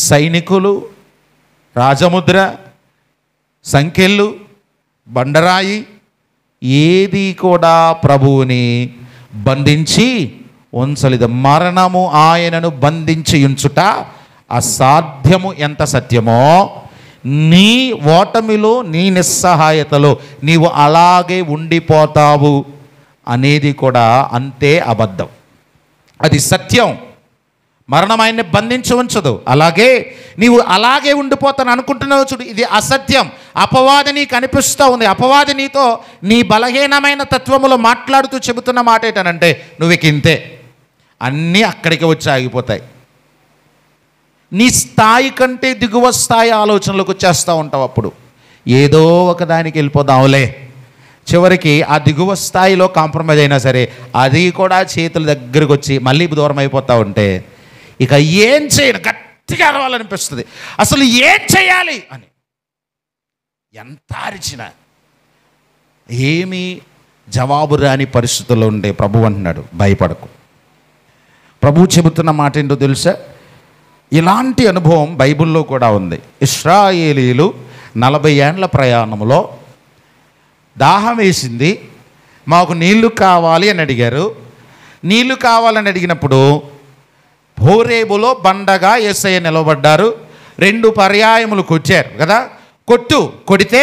సైనికులు, రాజముద్ర, సంకెళ్ళు, బండరాయి ఏది కూడా ప్రభువుని బంధించి ఉంచలేదు. మరణము ఆయనను బంధించి ఉంచుట అసాధ్యము ఎంత సత్యమో, నీ ఓటమిలో, నీ నిస్సహాయతలో నీవు అలాగే ఉండిపోతావు అనేది కూడా అంతే అబద్ధం. అది సత్యం. మరణం ఆయన్ని బంధించి ఉంచదు. అలాగే నీవు అలాగే ఉండిపోతాను అనుకుంటున్నావు చూడు, ఇది అసత్యం. అపవాది నీకు అనిపిస్తూ ఉంది. అపవాది నీతో నీ బలహీనమైన తత్వములో మాట్లాడుతూ చెబుతున్న మాట ఏంటనంటే నువ్వు ఇక ఇంతే, అన్నీ అక్కడికి వచ్చి ఆగిపోతాయి. నీ స్థాయి కంటే దిగువ స్థాయి ఆలోచనలకు వచ్చేస్తూ ఉంటావు. అప్పుడు ఏదో ఒకదానికి వెళ్ళిపోదాంలే, చివరికి ఆ దిగువ స్థాయిలో కాంప్రమైజ్ అయినా సరే అది కూడా చేతుల దగ్గరకు వచ్చి మళ్ళీ దూరం అయిపోతూ ఉంటే ఇక ఏం చేయను, గట్టిగా అరవాలనిపిస్తుంది. అసలు ఏం చేయాలి అని ఎంత అరిచినా ఏమీ జవాబు రాని పరిస్థితుల్లో ఉండే ప్రభు అంటున్నాడు, భయపడకు. ప్రభు చెబుతున్న మాట ఏంటో తెలుసా? ఇలాంటి అనుభవం బైబిల్లో కూడా ఉంది. ఇశ్రాయేలీలు 40 ఏండ్ల ప్రయాణంలో దాహం వేసింది, మాకు నీళ్లు కావాలి అని అడిగారు. నీళ్లు కావాలని అడిగినప్పుడు హోరేబులో బండగా యేసయ్య నిలబడ్డారు. 2 పర్యాయములు కొట్టారు కదా, కొడితే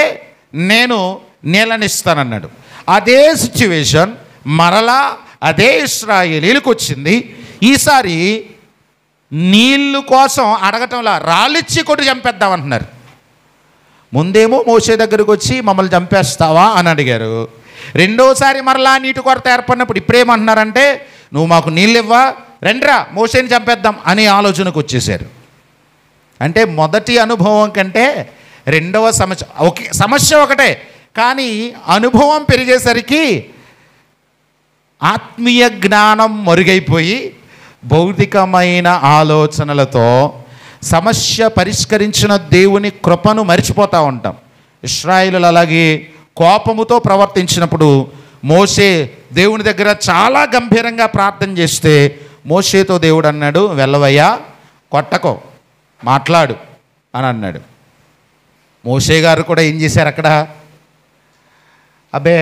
నేను నీళ్ళనిస్తానన్నాడు. అదే సిచ్యువేషన్ మరలా అదే ఇశ్రాయేలీలకు వచ్చింది. ఈసారి నీళ్ళు కోసం అడగటంలా రాళ్ళిచ్చి కొట్టి చంపేద్దామంటున్నారు. ముందేమో మోషే దగ్గరకు వచ్చి మమ్మల్ని చంపేస్తావా అని అడిగారు. రెండోసారి మరలా నీటి కొరత ఏర్పడినప్పుడు ఇప్పుడేమంటున్నారంటే నువ్వు మాకు నీళ్ళు ఇవ్వా, రండ్రా మోషేని చంపేద్దాం అనే ఆలోచనకు వచ్చేసారు. అంటే మొదటి అనుభవం కంటే రెండవ సమస్య ఒకటే, కానీ అనుభవం పెరిగేసరికి ఆత్మీయ జ్ఞానం మరుగైపోయి భౌతికమైన ఆలోచనలతో సమస్య పరిష్కరించిన దేవుని కృపను మరిచిపోతూ ఉంటాం. ఇశ్రాయేలులు అలాగే కోపముతో ప్రవర్తించినప్పుడు మోషే దేవుని దగ్గర చాలా గంభీరంగా ప్రార్థన చేస్తే మోషేతో దేవుడు అన్నాడు, వెళ్ళవయ్యా, కొట్టకో, మాట్లాడు అని అన్నాడు. మోషే గారు కూడా ఏం చేశారు అక్కడ? అబ్బే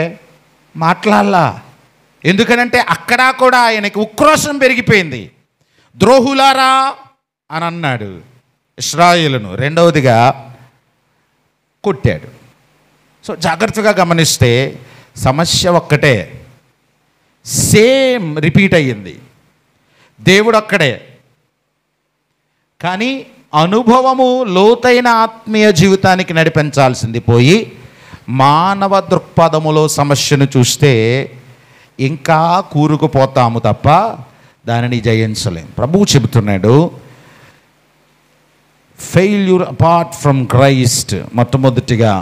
మాట్లాడలా. ఎందుకనంటే అక్కడ కూడా ఆయనకి ఉక్రోషం పెరిగిపోయింది. ద్రోహులారా అని అన్నాడు ఇశ్రాయేలును. రెండవదిగా కొట్టాడు. సో జాగ్రత్తగా గమనిస్తే సమస్య ఒక్కటే, సేమ్ రిపీట్ అయ్యింది. దేవుడు ఒక్కడే, కానీ అనుభవము లోతైన ఆత్మీయ జీవితానికి నడిపించాల్సింది పోయి మానవ దృక్పథములో సమస్యను చూస్తే ఇంకా కూరుకుపోతాము తప్ప దానిని జయించలేం. ప్రభువు చెబుతున్నాడు, ఫెయిల్యూర్ అపార్ట్ ఫ్రమ్ క్రైస్ట్. మొట్టమొదటిగా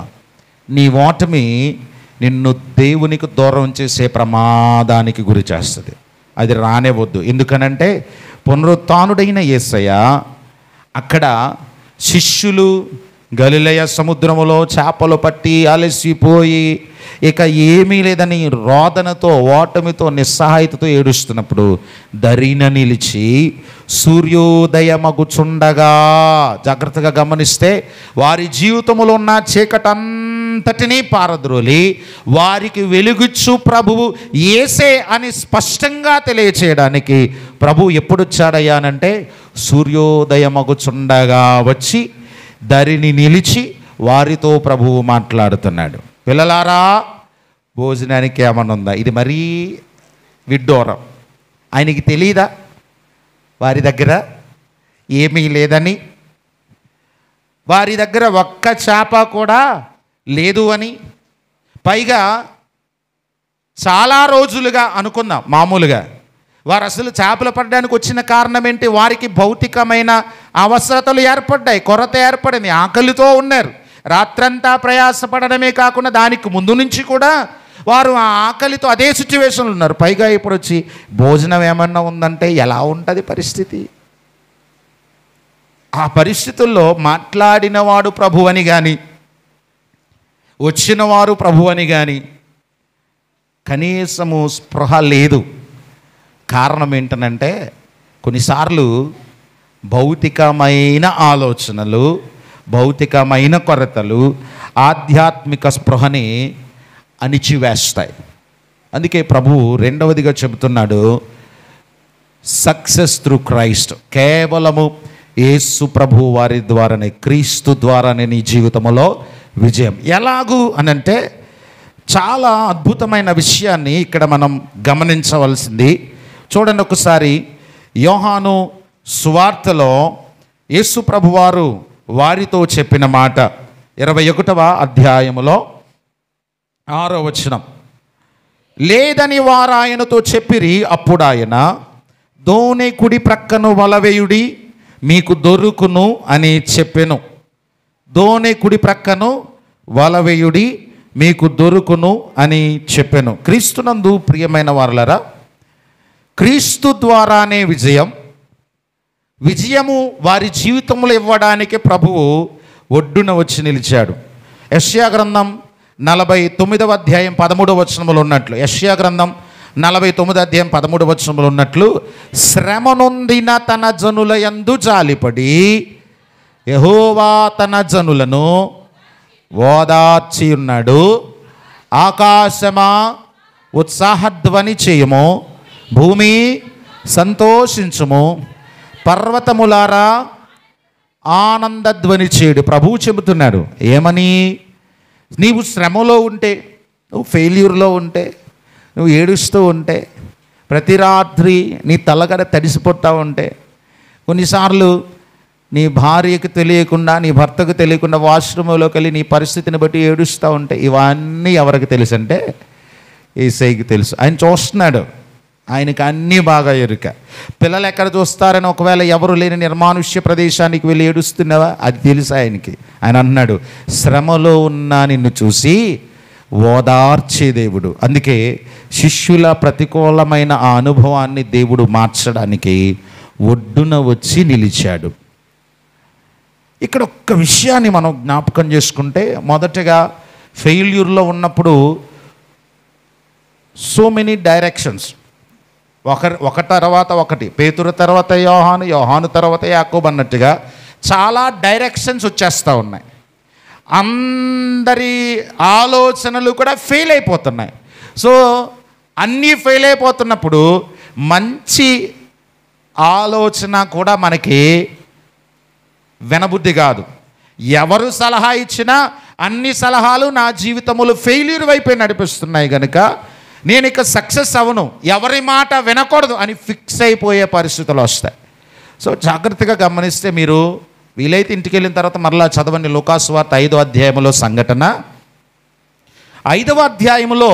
నీ ఓటమి నిన్ను దేవునికి దూరం చేసే ప్రమాదానికి గురి చేస్తుంది. అది రానివ్వద్దు. ఎందుకనంటే పునరుత్థానుడైన యేసయ్య అక్కడ శిష్యులు గలిలయ సముద్రములో చేపలు పట్టి అలసిపోయి ఇక ఏమీ లేదని రోదనతో ఓటమితో నిస్సహాయతతో ఏడుస్తున్నప్పుడు దరిన నిలిచి సూర్యోదయమగుచుండగా, జాగ్రత్తగా గమనిస్తే వారి జీవితంలో ఉన్న చీకటంతటినీ పారద్రోలి వారికి వెలుగుచ్చు ప్రభువు యేసే అని స్పష్టంగా తెలియచేయడానికి ప్రభు ఎప్పుడు వచ్చాడయ్యానంటే సూర్యోదయమగుచుండగా వచ్చి దరిని నిలిచి వారితో ప్రభువు మాట్లాడుతున్నాడు. పిల్లలారా, భోజనానికి ఏమన్నా ఉందా? ఇది మరీ విడ్డూరం. ఆయనకి తెలియదా వారి దగ్గర ఏమీ లేదని? వారి దగ్గర ఒక్క చేప కూడా లేదు అని? పైగా చాలా రోజులుగా అనుకుందాం, మామూలుగా వారు అసలు చేపలు పడడానికి వచ్చిన కారణం ఏంటి? వారికి భౌతికమైన అవసరతలు ఏర్పడ్డాయి, కొరత ఏర్పడింది, ఆకలితో ఉన్నారు. రాత్రంతా ప్రయాసపడడమే కాకుండా దానికి ముందు నుంచి కూడా వారు ఆ ఆకలితో అదే సిచ్యువేషన్లో ఉన్నారు. పైగా ఇప్పుడు వచ్చి భోజనం ఏమన్నా ఉందంటే ఎలా ఉంటుంది పరిస్థితి? ఆ పరిస్థితుల్లో మాట్లాడినవాడు ప్రభు అని కానీ, వచ్చినవారు ప్రభు అని కానీ కనీసము స్పృహ లేదు. కారణం ఏంటనంటే కొన్నిసార్లు భౌతికమైన ఆలోచనలు, భౌతికమైన కొరతలు ఆధ్యాత్మిక స్పృహని అణిచివేస్తాయి. అందుకే ప్రభువు రెండవదిగా చెబుతున్నాడు, సక్సెస్ త్రూ క్రైస్ట్. కేవలము యేసు ప్రభు వారి ద్వారానే, క్రీస్తు ద్వారానే నీ జీవితంలో విజయం. ఎలాగూ అనంటే చాలా అద్భుతమైన విషయాన్ని ఇక్కడ మనం గమనించవలసింది. చూడండి ఒకసారి, యోహాను సువార్తలో యేసు ప్రభువారు వారితో చెప్పిన మాట 21వ అధ్యాయములో 6వ వచనం. లేదని వారు ఆయనతో చెప్పిరి. అప్పుడు ఆయన, దోణి కుడి ప్రక్కను వలవేయుడి మీకు దొరుకును అని చెప్పెను. దోణి కుడి ప్రక్కను వలవేయుడి మీకు దొరుకును అని చెప్పెను. క్రీస్తునందు ప్రియమైన వారలారా, క్రీస్తు ద్వారానే విజయము వారి జీవితంలో ఇవ్వడానికి ప్రభువు ఒడ్డున వచ్చి నిలిచాడు. యెషయా గ్రంథం 49వ అధ్యాయం 13వ వచనములో ఉన్నట్లు, యెషయా గ్రంథం 49వ అధ్యాయం 13వ వచనములో ఉన్నట్లు, శ్రమ నొందిన తన జనుల యందు జాలిపడి యెహోవా తన జనులను ఓదార్చి ఉన్నాడు. ఆకాశమా ఉత్సాహధ్వని చేయము, భూమి సంతోషించుము, పర్వతములారా ఆనందధ్వని చేయుడు. ప్రభువు చెబుతున్నాడు ఏమని? నీవు శ్రమలో ఉంటే, నువ్వు ఫెయిల్యూర్లో ఉంటే, నువ్వు ఏడుస్తూ ఉంటే, ప్రతి రాత్రి నీ తలగడ తడిసిపోతూ ఉంటే, కొన్నిసార్లు నీ భార్యకు తెలియకుండా, నీ భర్తకు తెలియకుండా వాష్రూమ్లోకి వెళ్ళి నీ పరిస్థితిని బట్టి ఏడుస్తూ ఉంటే, ఇవన్నీ ఎవరికి తెలుసు అంటే యేసయ్యకి తెలుసు. ఆయన చూస్తున్నాడు, ఆయనకి అన్నీ బాగా ఎరుక. పిల్లలు ఎక్కడ చూస్తారని ఒకవేళ ఎవరు లేని నిర్మానుష్య ప్రదేశానికి వెళ్ళి ఏడుస్తున్నావా, అది తెలుసు ఆయనకి. ఆయన అన్నాడు, శ్రమలో ఉన్న నిన్ను చూసి ఓదార్చే దేవుడు. అందుకే శిష్యుల ప్రతికూలమైన ఆ అనుభవాన్ని దేవుడు మార్చడానికి ఒడ్డున వచ్చి నిలిచాడు. ఇక్కడ ఒక్క విషయాన్ని మనం జ్ఞాపకం చేసుకుంటే, మొదటగా ఫెయిల్యూర్లో ఉన్నప్పుడు సో మెనీ డైరెక్షన్స్, ఒక తర్వాత ఒకటి, పేతురు తర్వాత యోహాను, యోహాను తర్వాత యాకోబు అన్నట్టుగా చాలా డైరెక్షన్స్ వచ్చేస్తూ ఉన్నాయి. అందరి ఆలోచనలు కూడా ఫెయిల్ అయిపోతున్నాయి. సో అన్నీ ఫెయిల్ అయిపోతున్నప్పుడు మంచి ఆలోచన కూడా మనకి వినబుద్ధి కాదు. ఎవరు సలహా ఇచ్చినా అన్ని సలహాలు నా జీవితంలో ఫెయిల్యూర్ వైపే నడిపిస్తున్నాయి కనుక నేను ఇక సక్సెస్ అవ్వను, ఎవరి మాట వినకూడదు అని ఫిక్స్ అయిపోయే పరిస్థితులు వస్తాయి. సో జాగ్రత్తగా గమనిస్తే, మీరు వీలైతే ఇంటికి వెళ్ళిన తర్వాత మరలా చదవండి లూకాసు వార్త 5వ అధ్యాయంలో సంఘటన. 5వ అధ్యాయంలో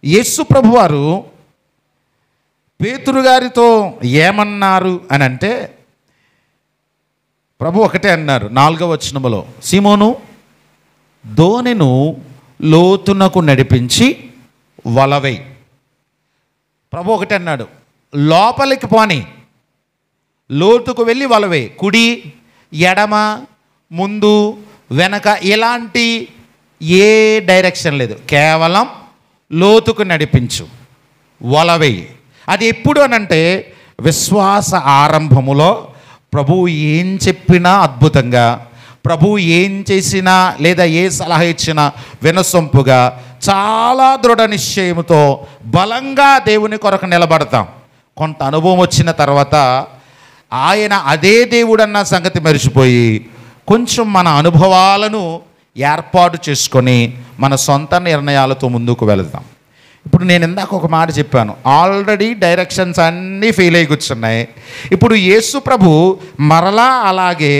యేసు ప్రభువారు పేతురు గారితో ఏమన్నారు అని అంటే, ప్రభు ఒకటే అన్నారు 4వ వచనములో, సీమోను దోణిను లోతునకు నడిపించి వలవై. ప్రభు ఒకటే అన్నాడు, లోపలికి పోని, లోతుకు వెళ్ళి వలవై. కుడి ఎడమ ముందు వెనక ఎలాంటి ఏ డైరెక్షన్ లేదు, కేవలం లోతుకు నడిపించు, వలవేయి. అది ఎప్పుడు అనంటే విశ్వాస ఆరంభములో ప్రభువు ఏం చెప్పినా అద్భుతంగా, ప్రభువు ఏం చేసినా లేదా ఏ సలహా ఇచ్చినా వినసొంపుగా, చాలా దృఢ నిశ్చయముతో బలంగా దేవుని కొరకు నిలబడతాం. కొంత అనుభవం వచ్చిన తర్వాత ఆయన అదే దేవుడన్న సంగతి మరిచిపోయి కొంచెం మన అనుభవాలను ఏర్పాటు చేసుకొని మన సొంత నిర్ణయాలతో ముందుకు వెళతాం. ఇప్పుడు నేను ఇందాక ఒక మాట చెప్పాను, ఆల్రెడీ డైరెక్షన్స్ అన్నీ ఫెయిల్ అయి కూర్చున్నాయి. ఇప్పుడు యేసు ప్రభు మరలా అలాగే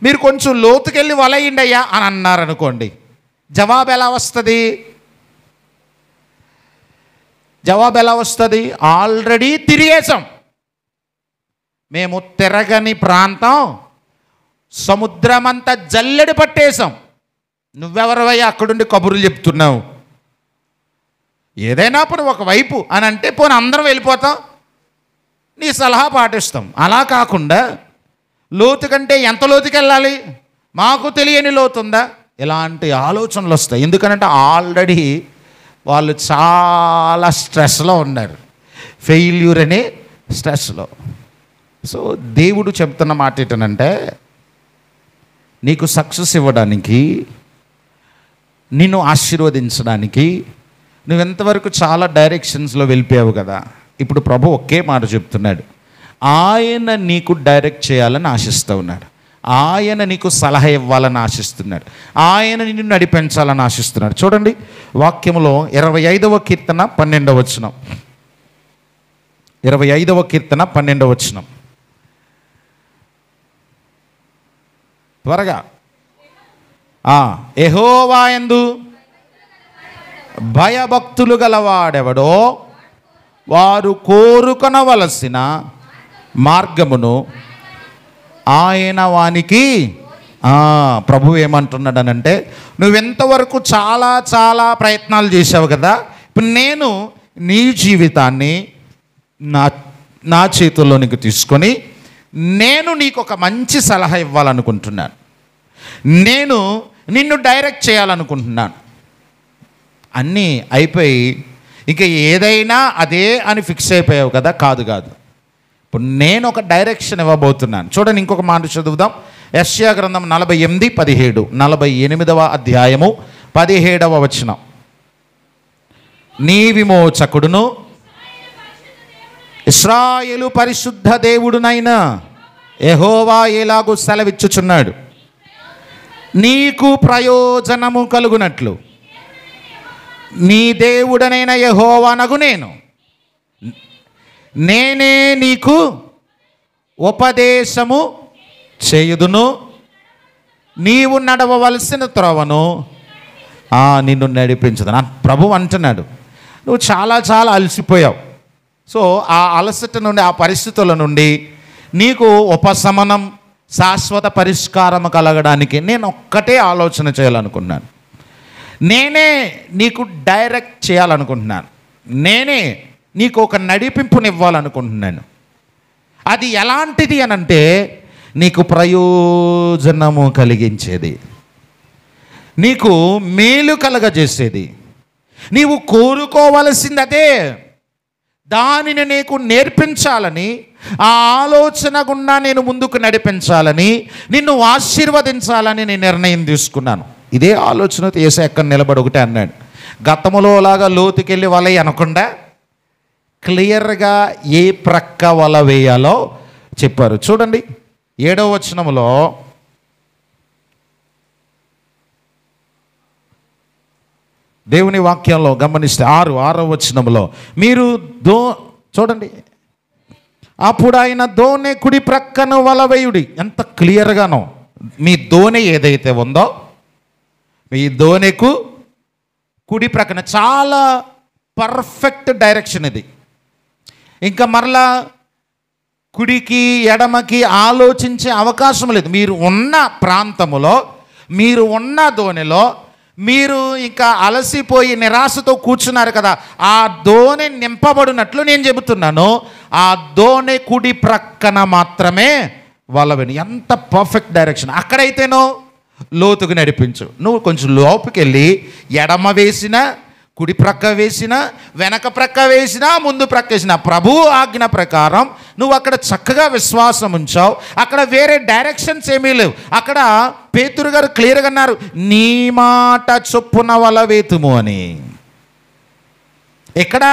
మీరు కొంచెం లోతుకెళ్ళి వలయండి అయ్యా అని అన్నారనుకోండి, జవాబు ఎలా వస్తుంది? ఆల్రెడీ తిరిగేసాం. మేము తిరగని ప్రాంతం, సముద్రమంతా జల్లెడి పట్టేశాం. నువ్వెవరివయ్యా అక్కడుండి కబుర్లు చెప్తున్నావు? ఏదైనా పోనీ ఒకవైపు అని అంటే పోనీ అందరం వెళ్ళిపోతాం, నీ సలహా పాటిస్తాం. అలా కాకుండా లోతు కంటే ఎంత లోతుకి వెళ్ళాలి, మాకు తెలియని లోతుందా, ఇలాంటి ఆలోచనలు వస్తాయి. ఎందుకనంటే ఆల్రెడీ వాళ్ళు చాలా స్ట్రెస్లో ఉన్నారు, ఫెయిల్యూర్ అనే స్ట్రెస్లో. సో దేవుడు చెప్తున్న మాట ఏంటంటే, నీకు సక్సెస్ ఇవ్వడానికి, నిన్ను ఆశీర్వదించడానికి నువ్వెంతవరకు చాలా డైరెక్షన్స్లో వెళ్ళిపోయావు కదా. ఇప్పుడు ప్రభు ఒకే మాట చెప్తున్నాడు, ఆయన నీకు డైరెక్ట్ చేయాలని ఆశిస్తూ ఉన్నాడు, ఆయన నీకు సలహా ఇవ్వాలని ఆశిస్తున్నాడు, ఆయన నిన్ను నడిపించాలని ఆశిస్తున్నాడు. చూడండి వాక్యంలో 25వ కీర్తన 12వ వచనం, 25వ కీర్తన 12వ వచనం త్వరగా. యెహోవా యందు భయభక్తులు గలవాడెవడో వారు కోరుకొనవలసిన మార్గమును ఆయన వానికి. ప్రభు ఏమంటున్నాడనంటే, నువ్వెంతవరకు చాలా చాలా ప్రయత్నాలు చేసావు కదా, ఇప్పుడు నేను నీ జీవితాన్ని నా చేతుల్లోనికి తీసుకొని నేను నీకు ఒక మంచి సలహా ఇవ్వాలనుకుంటున్నాను, నేను నిన్ను డైరెక్ట్ చేయాలనుకుంటున్నాను. అన్నీ అయిపోయి ఇంకా ఏదైనా అదే అని ఫిక్స్ అయిపోయావు కదా, కాదు. ఇప్పుడు నేను ఒక డైరెక్షన్ ఇవ్వబోతున్నాను. చూడండి ఇంకొక మాట చదువుదాం. యెషయా గ్రంథం 48:17, 48వ అధ్యాయము 17వ వచనం. నీ విమోచకుడును ఇశ్రాయేలు పరిశుద్ధ దేవుడునైన యెహోవా ఎలాగూ సెలవిచ్చుచున్నాడు, నీకు ప్రయోజనము కలుగునట్లు నీ దేవుడనైన యెహోవానగు నేనే నీకు ఉపదేశము చేయుదును, నీవు నడవవలసిన త్రోవను నిన్ను నడిపించదు. నా ప్రభు అంటున్నాడు, నువ్వు చాలా చాలా అలసిపోయావు. సో ఆ అలసట నుండి, ఆ పరిస్థితుల నుండి నీకు ఉపశమనం, శాశ్వత పరిష్కారం కలగడానికి నేను ఒక్కటే ఆలోచన చేయాలనుకున్నాను. నేనే నీకు డైరెక్ట్ చేయాలనుకుంటున్నాను, నేనే నీకు ఒక నడిపింపునివ్వాలనుకుంటున్నాను. అది ఎలాంటిది అనంటే, నీకు ప్రయోజనము కలిగించేది, నీకు మేలు కలగజేసేది, నీవు కోరుకోవలసింది అదే. దానిని నీకు నేర్పించాలని, ఆ ఆలోచన గుండా నేను ముందుకు నడిపించాలని, నిన్ను ఆశీర్వదించాలని నేను నిర్ణయం తీసుకున్నాను. ఇదే ఆలోచనతో యేసు ఎక్కడ నిలబడి ఒకటే అన్నాడు, గతములో లాగా లోతుకెళ్ళి వల అనకుండా క్లియర్గా ఏ ప్రక్క వల వేయాలో చెప్పారు. చూడండి 7వ వచనములో, దేవుని వాక్యంలో గమనిస్తే 6వ వచనములో మీరు చూడండి, అప్పుడు ఆయన దోణె కుడి ప్రక్కన వలవేయుడి. ఎంత క్లియర్గానో, మీ దోణె ఏదైతే ఉందో మీ దోణెకు కుడి ప్రక్కన, చాలా పర్ఫెక్ట్ డైరెక్షన్ ఇది. ఇంకా మరలా కుడికి ఎడమకి ఆలోచించే అవకాశం లేదు. మీరు ఉన్న ప్రాంతములో, మీరు ఉన్న దోణిలో మీరు ఇంకా అలసిపోయి నిరాశతో కూర్చున్నారు కదా, ఆ దోణి నింపబడినట్లు నేను చెబుతున్నాను. ఆ దోణి కుడి ప్రక్కన మాత్రమే వలవేను. ఎంత పర్ఫెక్ట్ డైరెక్షన్. అక్కడైతేనో లోతుకు నడిపించు. నువ్వు కొంచెం లోపుకెళ్ళి ఎడమ వేసినా, కుడి ప్రక్క వేసినా, వెనక ప్రక్క వేసినా, ముందు ప్రక్క వేసినా ప్రభువు ఆజ్ఞ ప్రకారం నువ్వు అక్కడ చక్కగా విశ్వాసం ఉంచావు. అక్కడ వేరే డైరెక్షన్స్ ఏమీ లేవు. అక్కడ పేతురు గారు క్లియర్గా అన్నారు, నీ మాట చొప్పున వల వేతుము అని. ఇక్కడ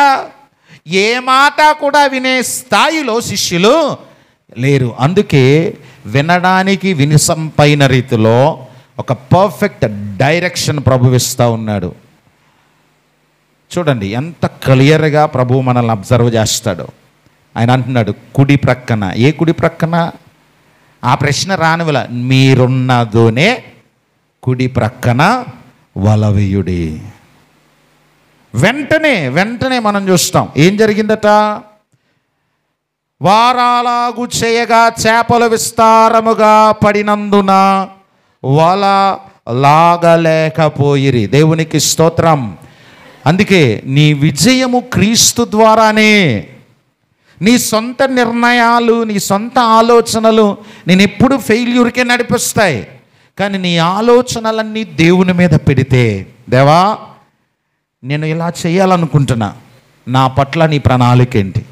ఏ మాట కూడా వినే స్థాయిలో శిష్యులు లేరు. అందుకే వినడానికి వినసంపైన రీతిలో ఒక పర్ఫెక్ట్ డైరెక్షన్ ప్రభువు ఇస్తూ ఉన్నాడు. చూడండి ఎంత క్లియర్గా ప్రభువు మనల్ని అబ్జర్వ్ చేస్తాడు. ఆయన అంటున్నాడు కుడి ప్రక్కన. ఏ కుడి ప్రక్కన? ఆ ప్రశ్న రానివల, మీరున్నదోనే కుడి ప్రక్కన వలవేయుడి. వెంటనే మనం చూస్తాం ఏం జరిగిందట. వారాలాగు చేయగా చేపలు విస్తారముగా పడినందున వల లాగలేకపోయిరి. దేవునికి స్తోత్రం. అందుకే నీ విజయము క్రీస్తు ద్వారానే. నీ సొంత నిర్ణయాలు, నీ సొంత ఆలోచనలు నేను ఎప్పుడు ఫెయిల్యూర్కే నడిపిస్తాయి. కానీ నీ ఆలోచనలన్నీ దేవుని మీద పెడితే, దేవా నేను ఇలా చేయాలనుకుంటున్నా, నా పట్ల నీ ప్రణాళిక ఏంటి,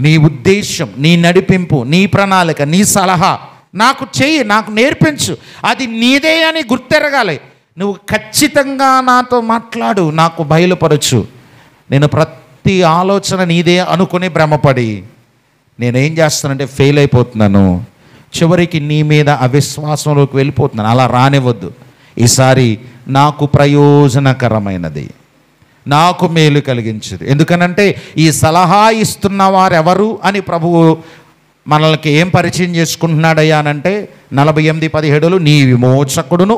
నీ ఉద్దేశం, నీ నడిపింపు, నీ ప్రణాళిక, నీ సలహా నాకు చెయ్యి, నాకు నేర్పించు, అది నీదే అని గుర్తెరగాలి. నువ్వు ఖచ్చితంగా నాతో మాట్లాడు, నాకు బయలుపరచు. నేను ప్రతి ఆలోచన నీదే అనుకుని భ్రమపడి నేనేం చేస్తానంటే ఫెయిల్ అయిపోతున్నాను, చివరికి నీ మీద అవిశ్వాసంలోకి వెళ్ళిపోతున్నాను. అలా రానివ్వద్దు. ఈసారి నాకు ప్రయోజనకరమైనది, నాకు మేలు కలిగించదు. ఎందుకనంటే ఈ సలహా ఇస్తున్న వారెవరు అని ప్రభువు మనల్కి ఏం పరిచయం చేసుకుంటున్నాడయ్యా అనంటే 48:17 నీ విమోచకుడును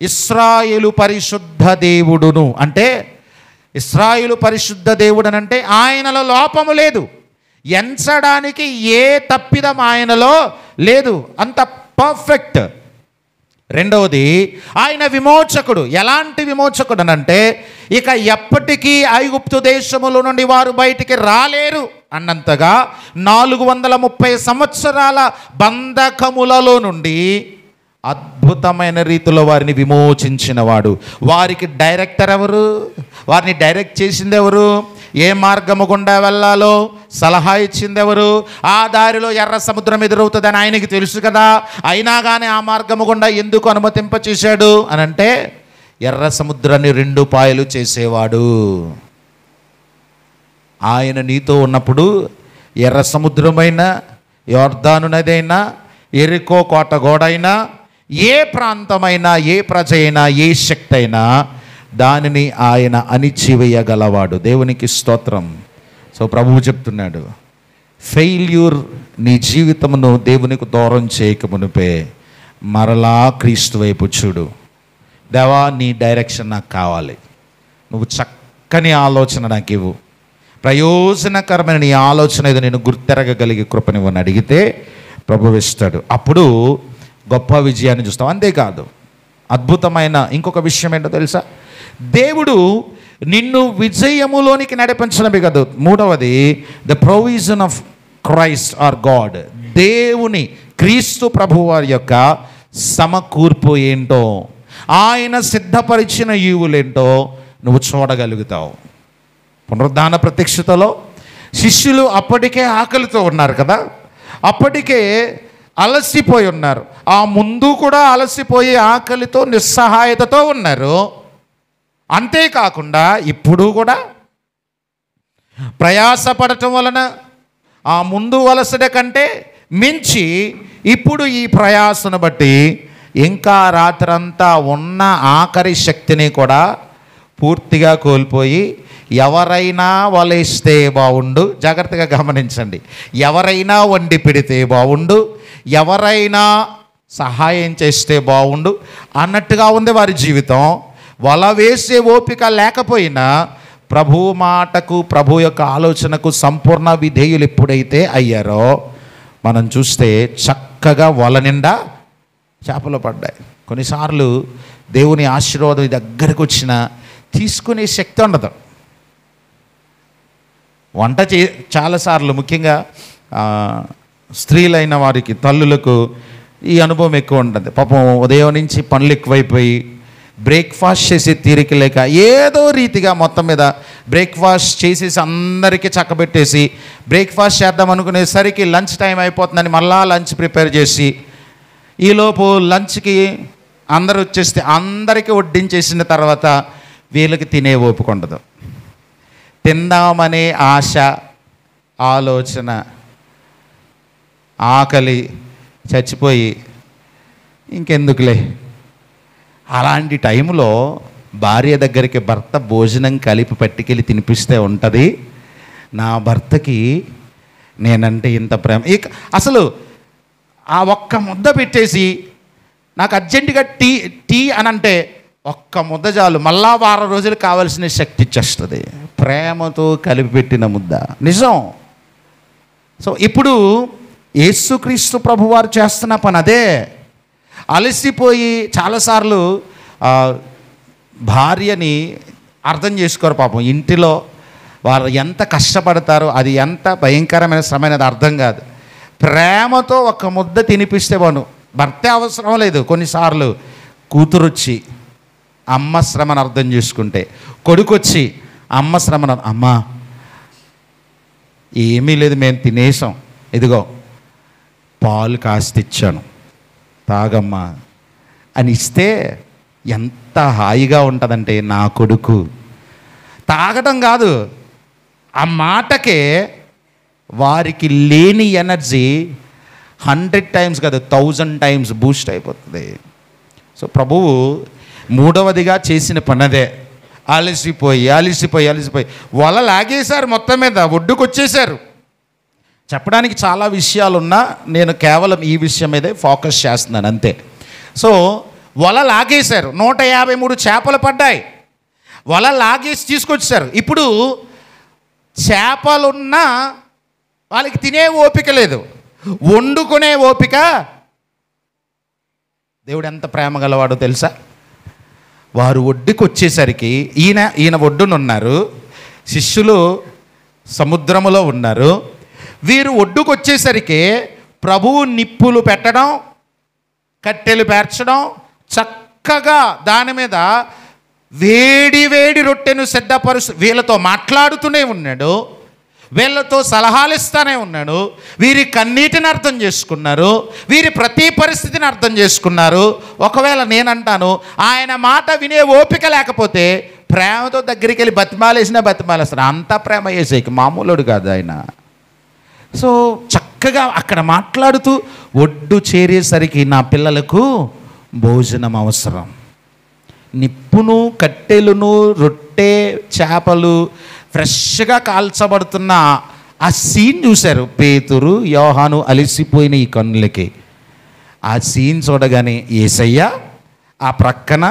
ఇశ్రాయేలు పరిశుద్ధ దేవుడును. అంటే ఇశ్రాయేలు పరిశుద్ధ దేవుడు అనంటే ఆయనలో లోపము లేదు, ఎంచడానికి ఏ తప్పిదం ఆయనలో లేదు, అంత పర్ఫెక్ట్. రెండవది ఆయన విమోచకుడు. ఎలాంటి విమోచకుడు అనంటే ఇక ఎప్పటికీ ఐగుప్తు దేశముల నుండి వారు బయటికి రాలేరు అన్నంతగా 430 సంవత్సరాల బంధకములలో నుండి అద్భుతమైన రీతిలో వారిని విమోచించినవాడు. వారికి డైరెక్టర్ ఎవరు? వారిని డైరెక్ట్ చేసింది ఎవరు? ఏ మార్గము గుండా వెళ్ళాలో సలహా ఇచ్చింది ఎవరు? ఆ దారిలో ఎర్ర సముద్రం ఎదురవుతుందని ఆయనకి తెలుసు కదా, అయినా కానీ ఆ మార్గము గుండా ఎందుకు అనుమతింప చేశాడు అని అంటే ఎర్ర సముద్రాన్ని 2 పాయలు చేసేవాడు. ఆయన నీతో ఉన్నప్పుడు ఎర్ర సముద్రమైనా, యోర్దాను నదైనా, ఎరికో కోట గోడైనా, ఏ ప్రాంతమైనా, ఏ ప్రజ అయినా, ఏ శక్తి అయినా దానిని ఆయన అణిచివేయగలవాడు. దేవునికి స్తోత్రం. సో ప్రభువు చెప్తున్నాడు, ఫెయిల్యూర్ నీ జీవితమును దేవునికి దూరం చేయకమునిపే మరలా క్రీస్తు వైపు చూడు. దేవా నీ డైరెక్షన్ నాకు కావాలి, నువ్వు చక్కని ఆలోచన నాకు ఇవ్వు, ప్రయోజనకరమైన నీ ఆలోచన ఏదో నేను గుర్తెరగగలిగే కృపనివ్వని అడిగితే ప్రభువు ఇస్తాడు. అప్పుడు గొప్ప విజయాన్ని చూస్తాం. అంతేకాదు అద్భుతమైన ఇంకొక విషయం ఏంటో తెలుసా? దేవుడు నిన్ను విజయములోనికి నడిపించడమే కాదు, మూడవది the provision of Christ or God. దేవుని క్రీస్తు ప్రభువు వారి యొక్క సమకూర్పు ఏంటో, ఆయన సిద్ధపరిచిన ఈవులేంటో నువ్వు చూడగలుగుతావు. పునరుద్ధాన ప్రత్యక్షతలో శిష్యులు అప్పటికే ఆకలితో ఉన్నారు కదా, అప్పటికే అలసిపోయి ఉన్నారు. ఆ ముందు కూడా అలసిపోయి ఆకలితో నిస్సహాయతతో ఉన్నారు. అంతేకాకుండా ఇప్పుడు కూడా ప్రయాసపడటం వలన ఆ ముందు అలసట కంటే మించి ఇప్పుడు ఈ ప్రయాసను బట్టి ఇంకా రాత్రంతా ఉన్న ఆఖరి శక్తిని కూడా పూర్తిగా కోల్పోయి ఎవరైనా వలేస్తే బాగుండు, జాగ్రత్తగా గమనించండి, ఎవరైనా వండి పెడితే బాగుండు, ఎవరైనా సహాయం చేస్తే బాగుండు అన్నట్టుగా ఉంది వారి జీవితం. వల వేసే ఓపిక లేకపోయినా ప్రభు మాటకు, ప్రభు యొక్క ఆలోచనకు సంపూర్ణ విధేయులు ఎప్పుడైతే అయ్యారో మనం చూస్తే చక్కగా వల నిండా చేపలు పడ్డాయి. కొన్నిసార్లు దేవుని ఆశీర్వాదం దగ్గరకు వచ్చిన తీసుకునే శక్తి ఉండదు. వంట చాలాసార్లు ముఖ్యంగా స్త్రీలైన వారికి, తల్లులకు ఈ అనుభవం ఎక్కువ ఉంటుంది. పాపం ఉదయం నుంచి పనులు ఎక్కువైపోయి బ్రేక్ఫాస్ట్ చేసే తీరిక లేక ఏదో రీతిగా మొత్తం మీద బ్రేక్ఫాస్ట్ చేసేసి అందరికీ చక్కబెట్టేసి బ్రేక్ఫాస్ట్ చేద్దాం అనుకునేసరికి లంచ్ టైం అయిపోతుందని మళ్ళా లంచ్ ప్రిపేర్ చేసి ఈలోపు లంచ్కి అందరూ వచ్చేస్తే అందరికీ వడ్డించేసిన తర్వాత వీళ్ళకి తినే ఓపిక ఉండదు. తిందామనే ఆశ, ఆలోచన, ఆకలి చచ్చిపోయి ఇంకెందుకులే. అలాంటి టైంలో భార్య దగ్గరికి భర్త భోజనం కలిపి పట్టుకెళ్ళి తినిపిస్తే ఉంటుంది, నా భర్తకి నేనంటే ఇంత ప్రేమ. అసలు ఆ ఒక్క ముద్ద పెట్టేసి నాకు అర్జెంటుగా టీ అని అంటే ఒక్క ముద్ద చాలు, మళ్ళా వారం రోజులు కావాల్సిన శక్తి ఇచ్చేస్తుంది. ప్రేమతో కలిపి పెట్టిన ముద్ద నిజం. సో ఇప్పుడు యేసుక్రీస్తు ప్రభువారు చేస్తున్న పని అదే. అలసిపోయి చాలాసార్లు భార్యని అర్థం చేసుకోరు పాపం. ఇంటిలో వారు ఎంత కష్టపడతారో, అది ఎంత భయంకరమైన శ్రమ అనేది అర్థం కాదు. ప్రేమతో ఒక ముద్ద తినిపిస్తే భర్తే అవసరం లేదు. కొన్నిసార్లు కూతురు వచ్చి అమ్మ శ్రమను అర్థం చేసుకుంటే, కొడుకు వచ్చి అమ్మ శ్రమను, అమ్మ ఏమీ లేదు మేము తినేసాం, ఇదిగో పాలు కాస్త ఇచ్చాను తాగమ్మా అని ఇస్తే ఎంత హాయిగా ఉంటుందంటే, నా కొడుకు తాగడం కాదు, ఆ మాటకే వారికి లేని ఎనర్జీ 100 times కాదు 1000 times బూస్ట్ అయిపోతుంది. సో ప్రభువు మూడవదిగా చేసిన పనదే. అలసిపోయి వల లాగేశారు, మొత్తం మీద ఒడ్డుకు వచ్చేశారు. చెప్పడానికి చాలా విషయాలున్నా నేను కేవలం ఈ విషయం మీదే ఫోకస్ చేస్తున్నాను అంతే. సో వల లాగేశారు, 153 చేపలు పడ్డాయి. వల లాగేసి తీసుకొచ్చారు. ఇప్పుడు చేపలున్నా వాళ్ళకి తినే ఓపిక లేదు, వండుకునే ఓపిక. దేవుడు ఎంత ప్రేమ గలవాడో తెలుసా? వారు ఒడ్డుకు వచ్చేసరికి ఈయన ఒడ్డునున్నారు, శిష్యులు సముద్రములో ఉన్నారు. వీరు ఒడ్డుకు వచ్చేసరికి ప్రభువు నిప్పులు పెట్టడం, కట్టెలు పేర్చడం, చక్కగా దాని మీద వేడి వేడి రొట్టెను సిద్ధపరుస్తూ వీళ్ళతో మాట్లాడుతూనే ఉన్నాడు, వీళ్ళతో సలహాలు ఇస్తూనే ఉన్నాడు. వీరి కన్నీటిని అర్థం చేసుకున్నారు, వీరి ప్రతి పరిస్థితిని అర్థం చేసుకున్నారు. ఒకవేళ నేనంటాను, ఆయన మాట వినే ఓపిక లేకపోతే ప్రేమతో దగ్గరికి వెళ్ళి బతిమాలేస్తారు. అంత ప్రేమ చేసేకి మామూలుడు కాదు ఆయన. సో చక్కగా అక్కడ మాట్లాడుతూ ఒడ్డు చేరేసరికి నా పిల్లలకు భోజనం అవసరం. నిప్పును, కట్టెలును, రొట్టె, చేపలు ఫ్రెష్గా కాల్చబడుతున్న ఆ సీన్ చూశారు పేతురు, యోహాను అలసిపోయిన ఈ కన్నులకి. ఆ సీన్ చూడగానే యేసయ్య, ఆ ప్రక్కన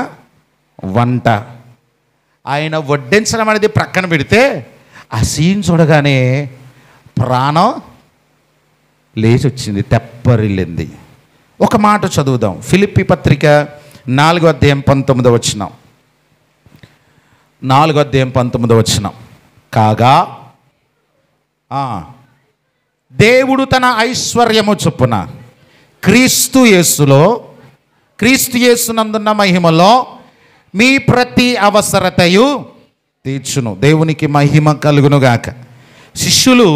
వంట, ఆయన వడ్డించడం అనేది ప్రక్కన పెడితే ఆ సీన్ చూడగానే ప్రాణం లేచి వచ్చింది, తెప్పరిల్లింది. ఒక మాట చదువుదాం. ఫిలిప్పీ పత్రిక 4వ అధ్యాయం 19వ వచనం. 4వ అధ్యాయం 19వ వచనం. కాగా దేవుడు తన ఐశ్వర్యము చొప్పున క్రీస్తు యేసునందున్న మహిమలో మీ ప్రతి అవసరతయు తీర్చును. దేవునికి మహిమ కలుగునుగాక. శిష్యులు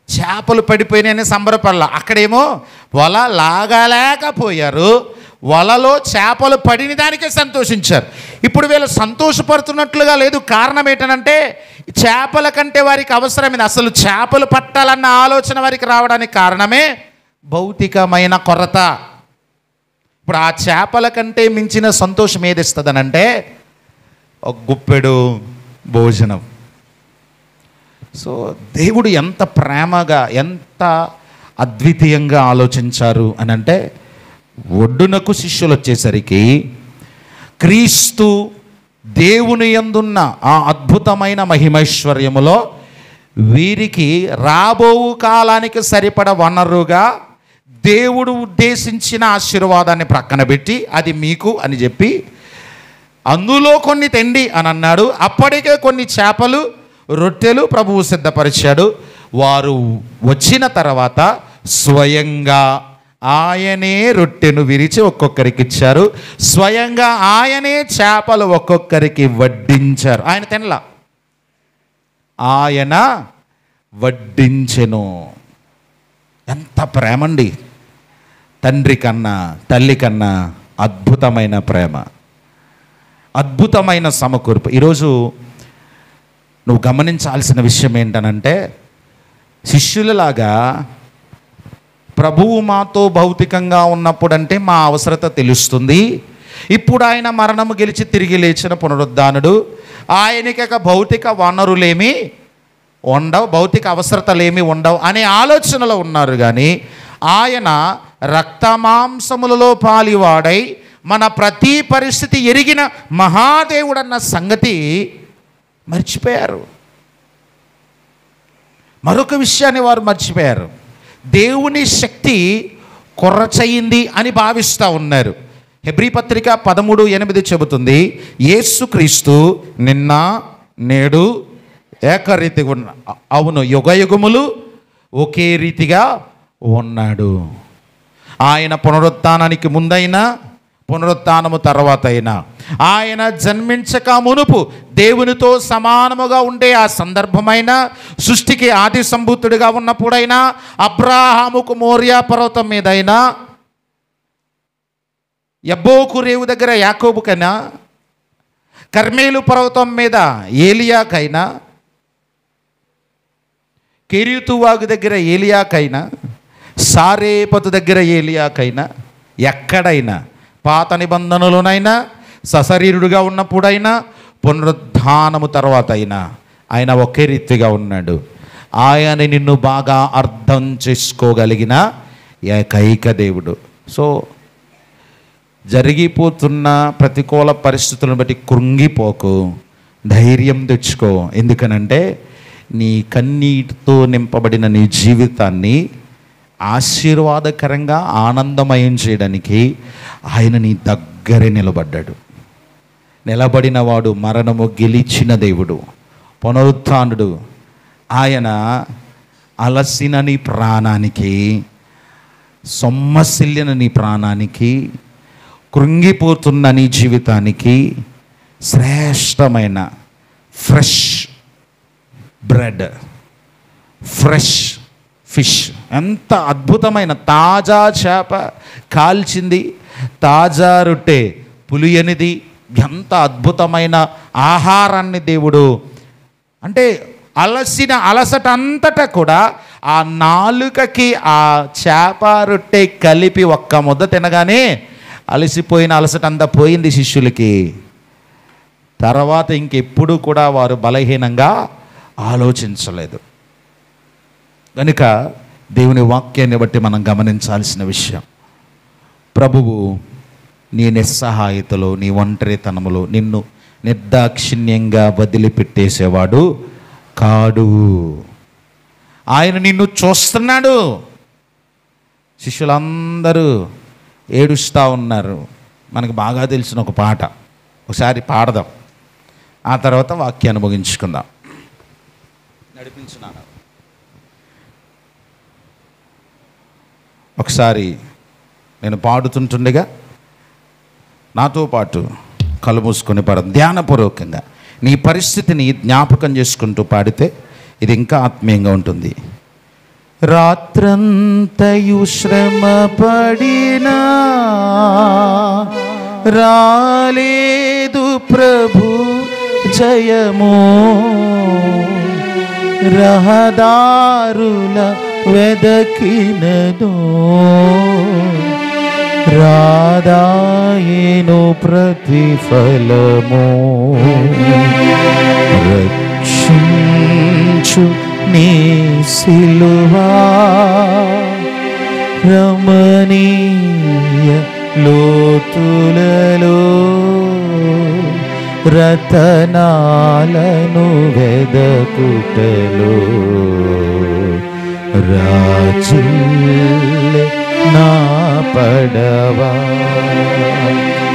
చేపలు పడిపోయినాయని సంబరపడాల, అక్కడేమో వల లాగలేకపోయారు, వలలో చేపలు పడిన దానికే సంతోషించారు. ఇప్పుడు వీళ్ళు సంతోషపడుతున్నట్లుగా లేదు. కారణం ఏంటంటే చేపల కంటే వారికి అవసరమైంది. అసలు చేపలు పట్టాలన్న ఆలోచన వారికి రావడానికి కారణమే భౌతికమైన కొరత. ఇప్పుడు ఆ చేపల కంటే మించిన సంతోషం ఏది ఇస్తుందనంటే ఒక గుప్పెడు భోజనం. సో దేవుడు ఎంత ప్రేమగా, ఎంత అద్వితీయంగా ఆలోచించారు అని అంటే, ఒడ్డునకు శిష్యులు వచ్చేసరికి క్రీస్తు దేవుని యందున్న ఆ అద్భుతమైన మహిమైశ్వర్యములో వీరికి రాబోవు కాలానికి సరిపడ వనరుగా దేవుడు ఉద్దేశించిన ఆశీర్వాదాన్ని ప్రక్కన పెట్టి, అది మీకు అని చెప్పి అందులో కొన్ని తెండి అని అన్నాడు. అప్పటికే కొన్ని చేపలు, రొట్టెలు ప్రభువు సిద్ధపరిచాడు. వారు వచ్చిన తర్వాత స్వయంగా ఆయనే రొట్టెను విరిచి ఒక్కొక్కరికి ఇచ్చారు, స్వయంగా ఆయనే చేపలు ఒక్కొక్కరికి వడ్డించారు. ఆయన తినలా, ఆయన వడ్డించెను. ఎంత ప్రేమండి! తండ్రి కన్నా తల్లి కన్నా అద్భుతమైన ప్రేమ, అద్భుతమైన సమకూర్పు. ఈరోజు నువ్వు గమనించాల్సిన విషయం ఏంటనంటే, శిష్యులలాగా ప్రభువు మాతో భౌతికంగా ఉన్నప్పుడంటే మా అవసరత తెలుస్తుంది. ఇప్పుడు ఆయన మరణము గెలిచి తిరిగి లేచిన పునరుద్ధానుడు, ఆయనకి భౌతిక వనరులేమి ఉండవు, భౌతిక అవసరతలేమి ఉండవు అనే ఆలోచనలో ఉన్నారు. కానీ ఆయన రక్తమాంసములలో పాలివాడై మన ప్రతి పరిస్థితి ఎరిగిన మహాదేవుడన్న సంగతి మర్చిపోయారు. మరొక విషయాన్ని వారు మర్చిపోయారు. దేవుని శక్తి కొరచయింది అని భావిస్తూ ఉన్నారు. హెబ్రీ పత్రిక 13:8 చెబుతుంది, యేసుక్రీస్తు నిన్న నేడు ఏకరీతిగా అవును, యుగయుగములు ఒకే రీతిగా ఉన్నాడు. ఆయన పునరుత్థానానికి ముందైనా పునరుత్థానము తర్వాత అయినా, ఆయన జన్మించక మునుపు దేవునితో సమానముగా ఉండే ఆ సందర్భమైన, సృష్టికి ఆది సంభూతుడిగా ఉన్నప్పుడైనా, అబ్రాహాముకు మోరియా పర్వతం మీదైనా, యబ్బోకు రేవు దగ్గర యాకోబుకైనా, కర్మేలు పర్వతం మీద ఏలియాకైనా, కెరీతువాగు దగ్గర ఏలియాకైనా, సారేపతు దగ్గర ఏలియాకైనా, ఎక్కడైనా పాత నిబంధనలోనైనా, సశరీరుడుగా ఉన్నప్పుడైనా, పునరుద్ధానము తర్వాత అయినా ఆయన ఒకే రీతిగా ఉన్నాడు. ఆయన నిన్ను బాగా అర్థం చేసుకోగలిగిన ఏకైక దేవుడు. సో జరిగిపోతున్న ప్రతికూల పరిస్థితులను బట్టి కృంగిపోకు, ధైర్యం తెచ్చుకో. ఎందుకనంటే నీ కన్నీటితో నింపబడిన నీ జీవితాన్ని ఆశీర్వాదకరంగా ఆనందమయం చేయడానికి ఆయన నీ దగ్గరే నిలబడ్డాడు. నిలబడిన వాడు మరణము గెలిచిన దేవుడు, పునరుత్థానుడు. ఆయన అలసిన నీ ప్రాణానికి, సొమ్మసిల్లిన నీ ప్రాణానికి, కృంగిపోతున్న నీ జీవితానికి శ్రేష్టమైన ఫ్రెష్ బ్రెడ్, ఫ్రెష్ ఫిష్, ఎంత అద్భుతమైన తాజా చేప కాల్చింది, తాజా రొట్టె పులియనిది, ఎంత అద్భుతమైన ఆహారాన్ని దేవుడు, అంటే అలసిన అలసట అంతటా కూడా ఆ నాలుకకి ఆ చేప రొట్టె కలిపి ఒక్క ముద్ద తినగానే అలసిపోయిన అలసట అంతా పోయింది శిష్యులకి. తర్వాత ఇంకెప్పుడు కూడా వారు బలహీనంగా ఆలోచించలేదు. కనుక దేవుని వాక్యాన్ని బట్టి మనం గమనించాల్సిన విషయం, ప్రభువు నీ నిస్సహాయతలో, నీ ఒంటరితనములో నిన్ను నిర్దాక్షిణ్యంగా వదిలిపెట్టేసేవాడు కాడు. ఆయన నిన్ను చూస్తున్నాడు. శిష్యులందరూ ఏడుస్తూ ఉన్నారు. మనకు బాగా తెలిసిన ఒక పాట ఒకసారి పాడదాం, ఆ తర్వాత వాక్యాన్ని ముగించుకుందాం. నడిపించున్నాను. ఒకసారి నేను పాడుతుంటుండగా నాతో పాటు కళ్ళు మూసుకొని ధ్యానపూర్వకంగా నీ పరిస్థితిని జ్ఞాపకం చేసుకుంటూ పాడితే ఇది ఇంకా ఆత్మీయంగా ఉంటుంది. రాత్రంతయు శ్రమ పడినా రాలేదు ప్రభు జయము, రహదారుల వెదకినను రాదాయేను ప్రతిఫలము, రక్షించు నీ సిలువా రమణీయ లోతులలో రతనాలను వెదకుటలో రాజిల్లె నా పడవా.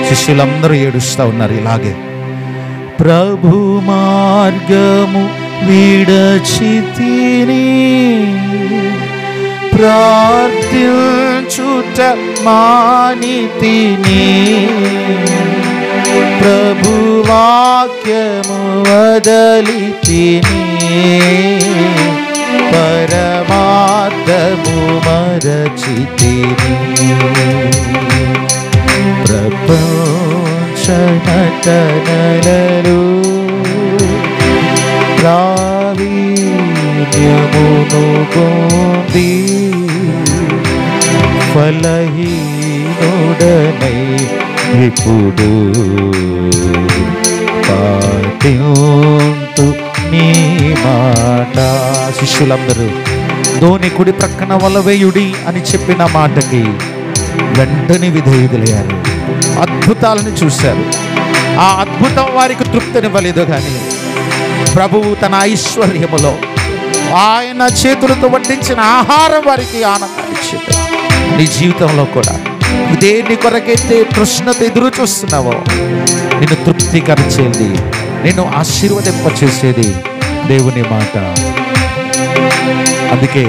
శిష్యులందరూ ఏడుస్తూ ఉన్నారు ఇలాగే, ప్రభు మార్గము విడచితిని ప్రార్థించుట మానితిని, ప్రభు వాక్యము వదలితిని, పరమార్థము మరచితిని. ప్రపంచ నటనలలో ప్రావీణ్యమును పొంది ఫలహీనుడనై ఇప్పుడు పాటింతు నీ మాట. శిష్యులందరూ ధోని కుడి ప్రక్కన వలవేయుడి అని చెప్పిన మాటకి వెంటనే విధేయులయ్యారు. అద్భుతాలను చూశారు. ఆ అద్భుతం వారికి తృప్తినివ్వలేదు, కానీ ప్రభువు తన ఐశ్వర్యములో ఆయన చేతులతో వడ్డించిన ఆహారం వారికి ఆనందాన్ని ఇచ్చింది. నీ జీవితంలో కూడా ఇదే నీ కొరకైతే కృష్ణత ఎదురు చూస్తున్నావో నిన్ను తృప్తికరించేది, నిన్ను ఆశీర్వదింపచేసేది దేవుని మాట. అందుకే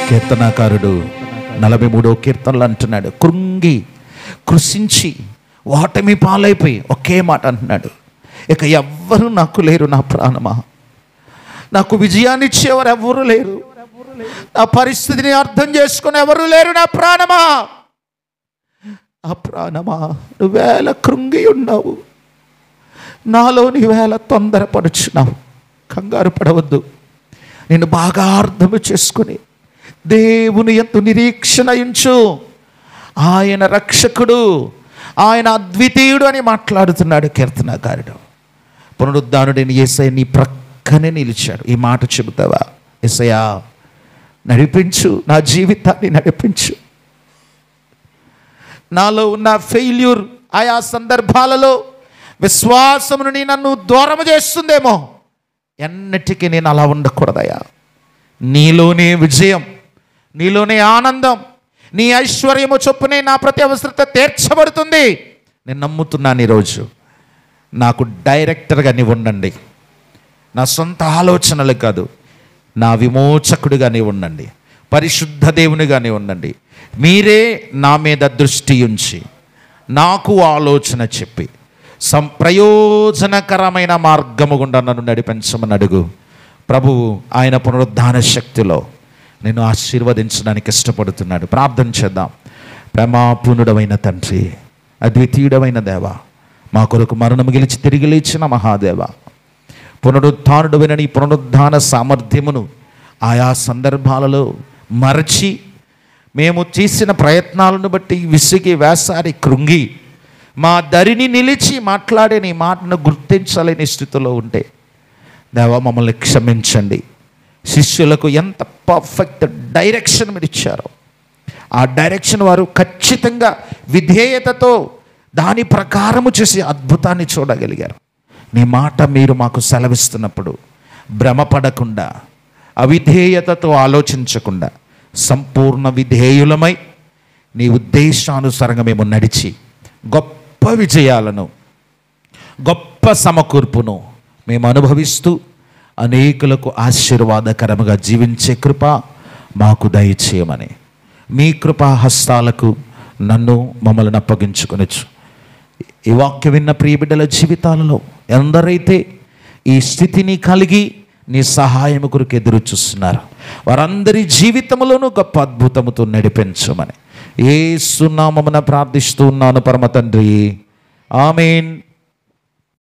కీర్తనాకారుడు 43వ కీర్తనలు అంటున్నాడు, కృంగి కృషించి ఓటమి పాలైపోయి ఒకే మాట అంటున్నాడు, ఇక ఎవ్వరు నాకు లేరు నా ప్రాణమా, నాకు విజయాన్ని ఇచ్చేవారు ఎవరు లేరు, నా పరిస్థితిని అర్థం చేసుకుని ఎవరు లేరు నా ప్రాణమా. నా ప్రాణమా నువ్వేళ కృంగి ఉన్నావు, నాలో నీవేళ తొందరపడుచున్నావు. కంగారు పడవద్దు. నేను బాగా అర్థము చేసుకుని దేవుని యందు నిరీక్షణ ఉంచు. ఆయన రక్షకుడు, ఆయన అద్వితీయుడు అని మాట్లాడుతున్నాడు కీర్తనకారుడు. పునరుద్ధానుడైన యేసయ్య నీ ప్రక్కనే నిలిచాడు. ఈ మాట చెబుతావా? యేసయ్యా నడిపించు, నా జీవితాన్ని నడిపించు. నాలో ఉన్న ఫెయిల్యూర్ ఆయా సందర్భాలలో విశ్వాసమును నన్ను దూరం చేస్తుందేమో, ఎన్నటికీ నేను అలా ఉండకూడదయ్యా. నీలోనే విజయం, నీలోనే ఆనందం, నీ ఐశ్వర్యము చొప్పునే నా ప్రతి అవసరత తీర్చబడుతుంది. నేను నమ్ముతున్నాను. ఈరోజు నాకు డైరెక్టర్గా నీవు ఉండండి. నా సొంత ఆలోచనలు కాదు, నా విమోచకుడిగా నీవు ఉండండి, పరిశుద్ధ దేవునిగా నీవు ఉండండి. మీరే నా మీద దృష్టి ఉంచి నాకు ఆలోచన చెప్పి ప్రయోజనకరమైన మార్గము గుండా నన్ను నడిపించమని అడుగు. ప్రభువు ఆయన పునరుద్ధాన శక్తిలో నేను ఆశీర్వదించడానికి ఇష్టపడుతున్నాడు. ప్రార్థన చేద్దాం. ప్రేమాపూర్ణుడమైన తండ్రి, అద్వితీయుడమైన దేవ, మా కొరకు మరణము గెలిచి తిరిగి లేచిన మహాదేవ, పునరుద్ధానుడమైన నీ పునరుద్ధాన సామర్థ్యమును ఆయా సందర్భాలలో మరచి మేము చేసిన ప్రయత్నాలను బట్టి విసిగి వేసారి కృంగి మా దరిని నిలిచి మాట్లాడే నీ మాటను గుర్తించలేని స్థితిలో ఉంటే దేవా మమ్మల్ని క్షమించండి. శిష్యులకు ఎంత పర్ఫెక్ట్ డైరెక్షన్ మీరు ఇచ్చారో ఆ డైరెక్షన్ వారు ఖచ్చితంగా విధేయతతో దాని ప్రకారము చేసి అద్భుతాన్ని చూడగలిగారు. నీ మాట మీరు మాకు సెలవిస్తున్నప్పుడు భ్రమపడకుండా, అవిధేయతతో ఆలోచించకుండా సంపూర్ణ విధేయులమై నీ ఉద్దేశానుసారంగా మేము నడిచి గొప్ప విజయాలను, గొప్ప సమకూర్పును మేము అనుభవిస్తూ అనేకులకు ఆశీర్వాదకరముగా జీవించే కృప మాకు దయచేయమని మీ కృపా హస్తాలకు నన్ను మమ్మల్ని అప్పగించుకొనొచ్చు. ఈ వాక్యం విన్న ప్రియబిడ్డల జీవితాలలో ఎందరైతే ఈ స్థితిని కలిగి నీ సహాయము కొరకు ఎదురు చూస్తున్నారు వారందరి జీవితంలోనూ గొప్ప అద్భుతముతో నడిపించమని యేసు నామమున ప్రార్థిస్తూ ఉన్నాను పరమ తండ్రి. ఆమేన్.